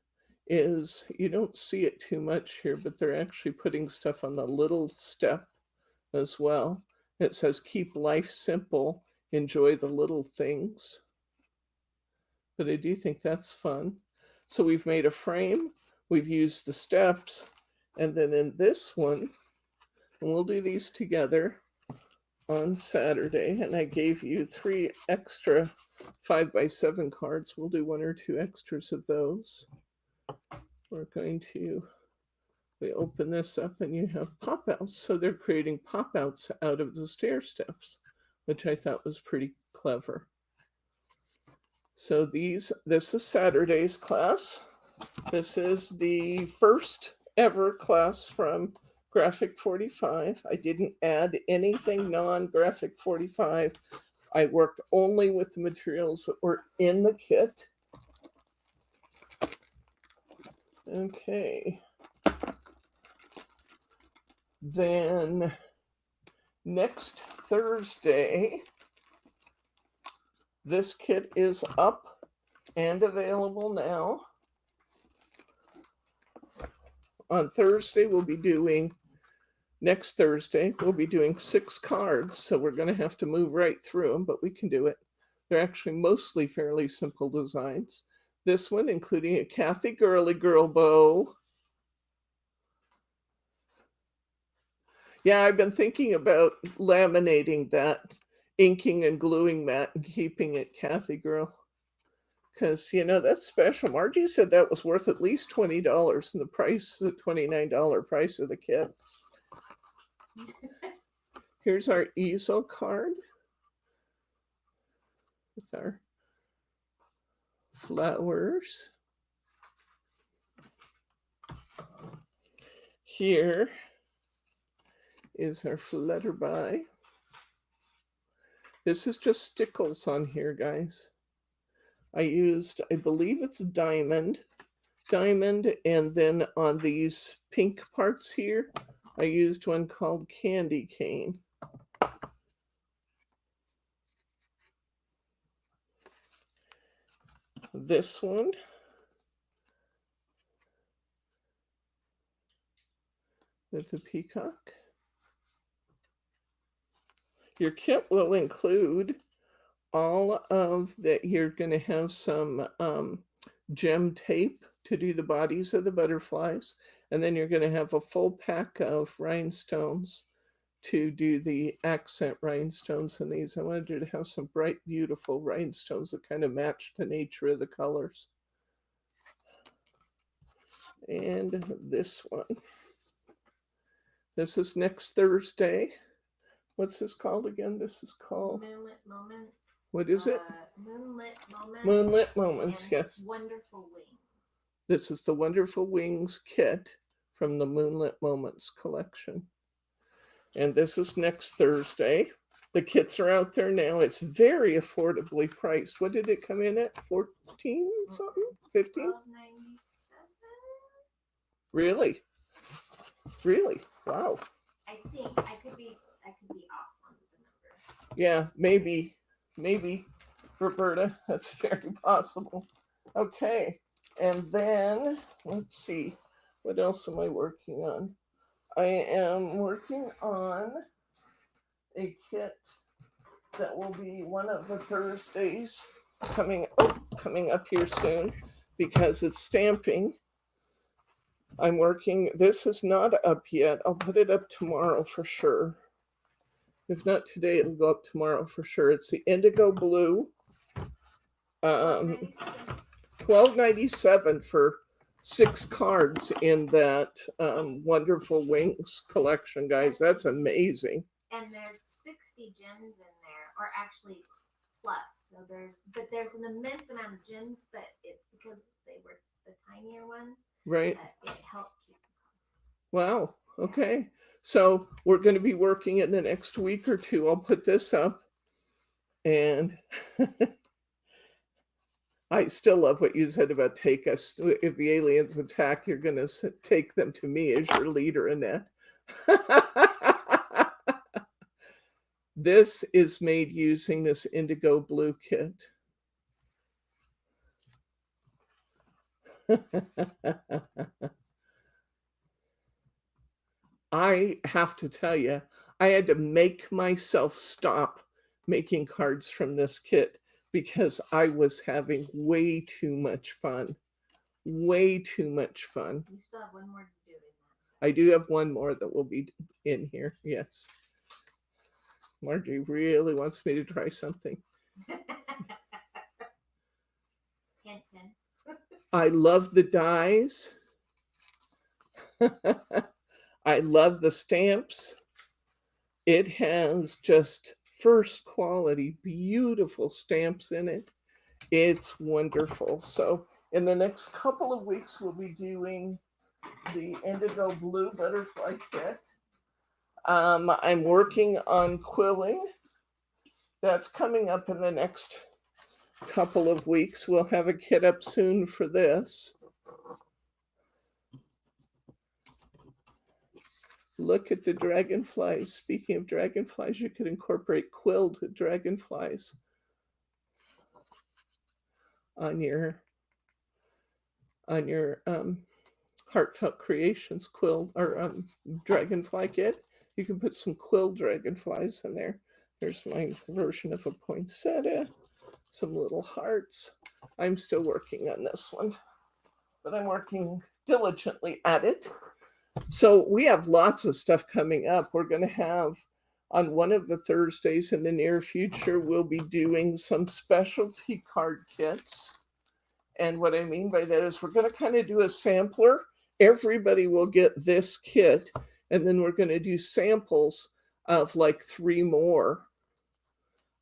is, you don't see it too much here, but they're actually putting stuff on the little step as well. It says, keep life simple, enjoy the little things. But I do think that's fun. So we've made a frame, we've used the steps, and then in this one, and we'll do these together on Saturday, and I gave you 3 extra 5x7 cards. We'll do 1 or 2 extras of those. We're going to, we open this up and you have pop-outs. So they're creating pop-outs out of the stair steps, which I thought was pretty clever. So this is Saturday's class. This is the first ever class from Graphic 45. I didn't add anything non-Graphic 45. I worked only with the materials that were in the kit. Okay. Then next Thursday, this kit is up and available now. On Thursday, next Thursday, we'll be doing 6 cards, so we're going to have to move right through them, but we can do it. They're actually mostly fairly simple designs. This one, including a Kathy Girly Girl bow. Yeah, I've been thinking about laminating that, inking and gluing that, and keeping it Kathy Girl. Because, that's special. Margie said that was worth at least $20 in the $29 price of the kit. Here's our easel card with our flowers. Here is our flutterby. This is just stickles on here, guys. I believe it's diamond, and then on these pink parts here, I used one called candy cane. This one with the peacock. Your kit will include all of that. You're going to have some gem tape to do the bodies of the butterflies, and then you're going to have a full pack of rhinestones to do the accent rhinestones in these. I wanted to have some bright, beautiful rhinestones that kind of match the nature of the colors. And this one. This is next Thursday. What's this called again? This is called Moonlit Moments. What is it? Moonlit Moments. Moonlit Moments, yes. Wonderful Wings. This is the Wonderful Wings kit from the Moonlit Moments collection. And this is next Thursday. The kits are out there now. It's very affordably priced. What did it come in at? 14 something? 15? $12.97. Really? Really? Wow. I think I could be off on the numbers. Yeah, maybe, Roberta. That's very possible. Okay. And then, let's see. What else am I working on? I am working on a kit that will be one of the Thursdays coming up here soon because it's stamping. This is not up yet. I'll put it up tomorrow for sure. If not today, it'll go up tomorrow for sure. It's the indigo blue. $12.97 for 6 cards in that Wonderful Wings collection, guys. That's amazing. And there's 60 gems in there, or actually plus. So there's an immense amount of gems, but it's because they were the tinier ones. Right. It helped keep the cost. Wow. Okay. So we're going to be working in the next week or two. I'll put this up. And I still love what you said about take us. If the aliens attack, you're going to take them to me as your leader, Annette. This is made using this indigo blue kit. I have to tell you, I had to make myself stop making cards from this kit because I was having way too much fun. Way too much fun. You still have one more to do in that. I do have one more that will be in here, yes. Margie really wants me to try something. Hint, hint. I love the dies. I love the stamps. It has just first quality, beautiful stamps in it. It's wonderful. So in the next couple of weeks, we'll be doing the indigo blue butterfly kit. I'm working on quilling. That's coming up in the next couple of weeks. We'll have a kit up soon for this. Look at the dragonflies. Speaking of dragonflies, you could incorporate quilled dragonflies on your Heartfelt Creations quill or dragonfly kit. You can put some quill dragonflies in there. There's my version of a poinsettia, some little hearts. I'm still working on this one, but I'm working diligently at it. So we have lots of stuff coming up. We're going to have on one of the Thursdays in the near future, we'll be doing some specialty card kits. And what I mean by that is we're going to kind of do a sampler. Everybody will get this kit, and then we're going to do samples of like 3 more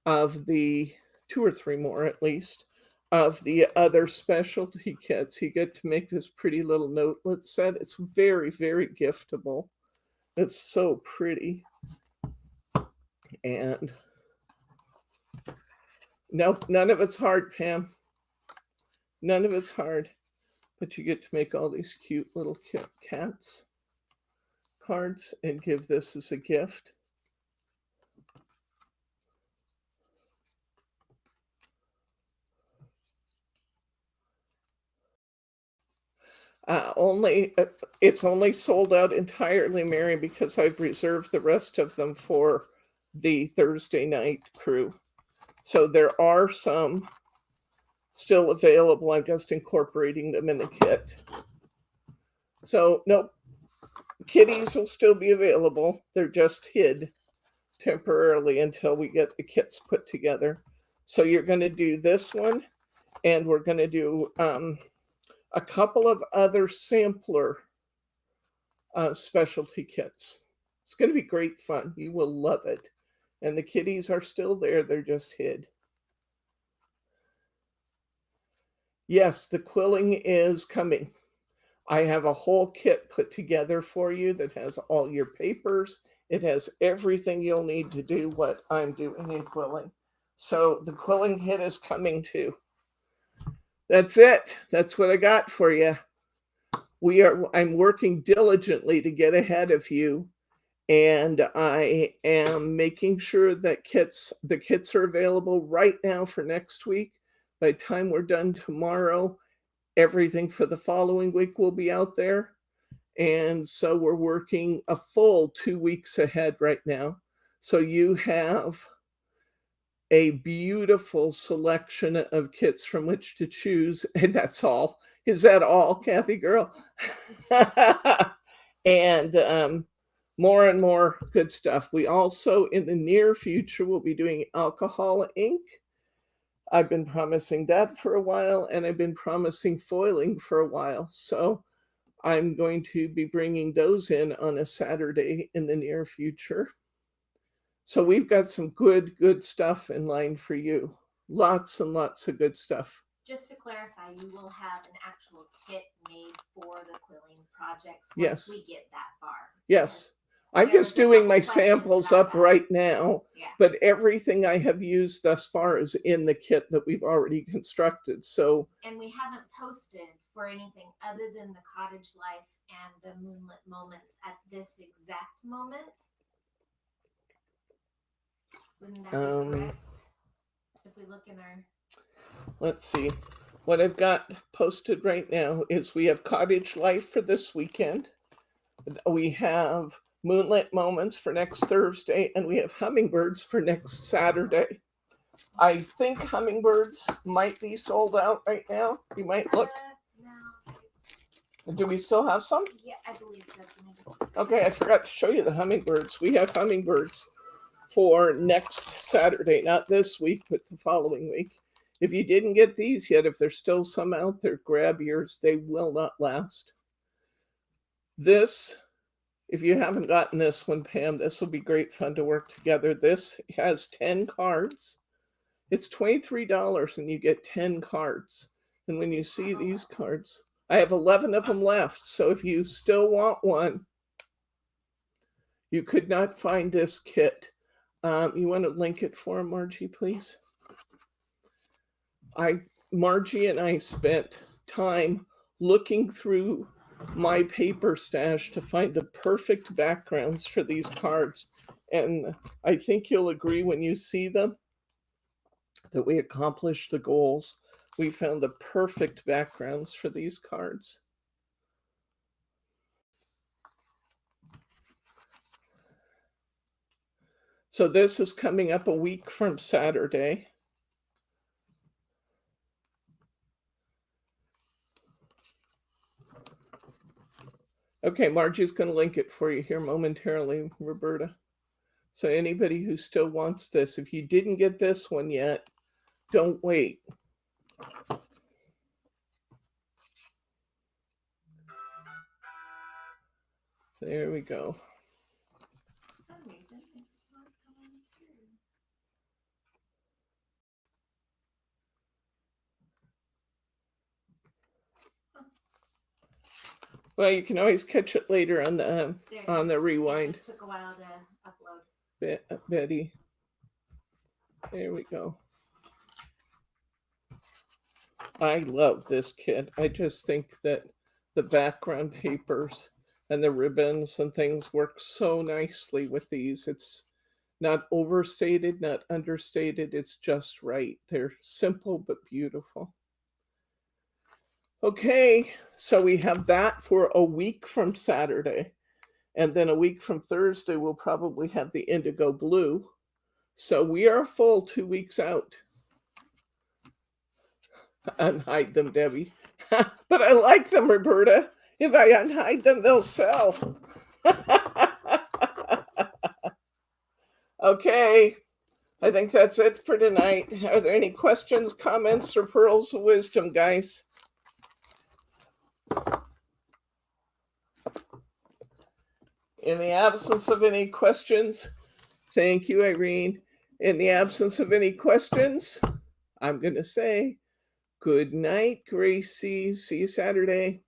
of the 2 or 3 more at least of the other specialty kits. You get to make this pretty little notelet set. It's very, very giftable. It's so pretty. And nope, none of it's hard, Pam. None of it's hard. But you get to make all these cute little cats cards and give this as a gift. It's only sold out entirely, Mary, because I've reserved the rest of them for the Thursday night crew. So there are some still available. I'm just incorporating them in the kit. So nope, kitties will still be available. They're just hid temporarily until we get the kits put together. So you're going to do this one, and we're going to do a couple of other sampler specialty kits. It's going to be great fun. You will love it. And the kitties are still there. They're just hid. Yes, the quilling is coming. I have a whole kit put together for you that has all your papers. It has everything you'll need to do what I'm doing in quilling. So the quilling kit is coming too. That's it. That's what I got for you. I'm working diligently to get ahead of you, and I am making sure that the kits are available right now for next week. By the time we're done tomorrow, everything for the following week will be out there. And so we're working a full 2 weeks ahead right now. So you have a beautiful selection of kits from which to choose. And that's all. Is that all, Kathy girl? And more and more good stuff. We also, in the near future, will be doing alcohol ink. I've been promising that for a while, and I've been promising foiling for a while. So I'm going to be bringing those in on a Saturday in the near future. So we've got some good stuff in line for you. Lots and lots of good stuff. Just to clarify, you will have an actual kit made for the quilling projects once yes. we get that far. Yes. I'm just doing my samples up right now, but everything I have used thus far is in the kit that we've already constructed. So, and we haven't posted for anything other than the cottage life and the moonlit moments at this exact moment. Wouldn't that be correct? If we look in our... Let's see. What I've got posted right now is we have cottage life for this weekend. We have moonlit moments for next Thursday, and we have hummingbirds for next Saturday. I think hummingbirds might be sold out right now. You might look. No. Do we still have some? Yeah, I believe so. Okay, I forgot to show you the hummingbirds. We have hummingbirds for next Saturday, not this week, but the following week. If you didn't get these yet, if there's still some out there, grab yours. They will not last. This, if you haven't gotten this one, Pam, this will be great fun to work together. This has 10 cards. It's $23 and you get 10 cards. And when you see these cards, I have 11 of them left. So if you still want one, you could not find this kit. You want to link it for Margie, please? Margie and I spent time looking through my paper stash to find the perfect backgrounds for these cards. And I think you'll agree when you see them that we accomplished the goals. We found the perfect backgrounds for these cards. So this is coming up a week from Saturday. Okay, Margie's going to link it for you here momentarily, Roberta. So anybody who still wants this, if you didn't get this one yet, don't wait. There we go. For some reason, it's not coming through. Well, you can always catch it later on the rewind. It just took a while to upload. Betty. There we go. I love this kit. I just think that the background papers and the ribbons and things work so nicely with these. It's not overstated, not understated. It's just right. They're simple but beautiful. Okay, so we have that for a week from Saturday. And then a week from Thursday, we'll probably have the indigo blue. So we are full 2 weeks out. Unhide them, Debbie. But I like them, Roberta. If I unhide them, they'll sell. Okay, I think that's it for tonight. Are there any questions, comments, or pearls of wisdom, guys? In the absence of any questions, thank you, Irene. In the absence of any questions, I'm going to say good night, Gracie. See you Saturday.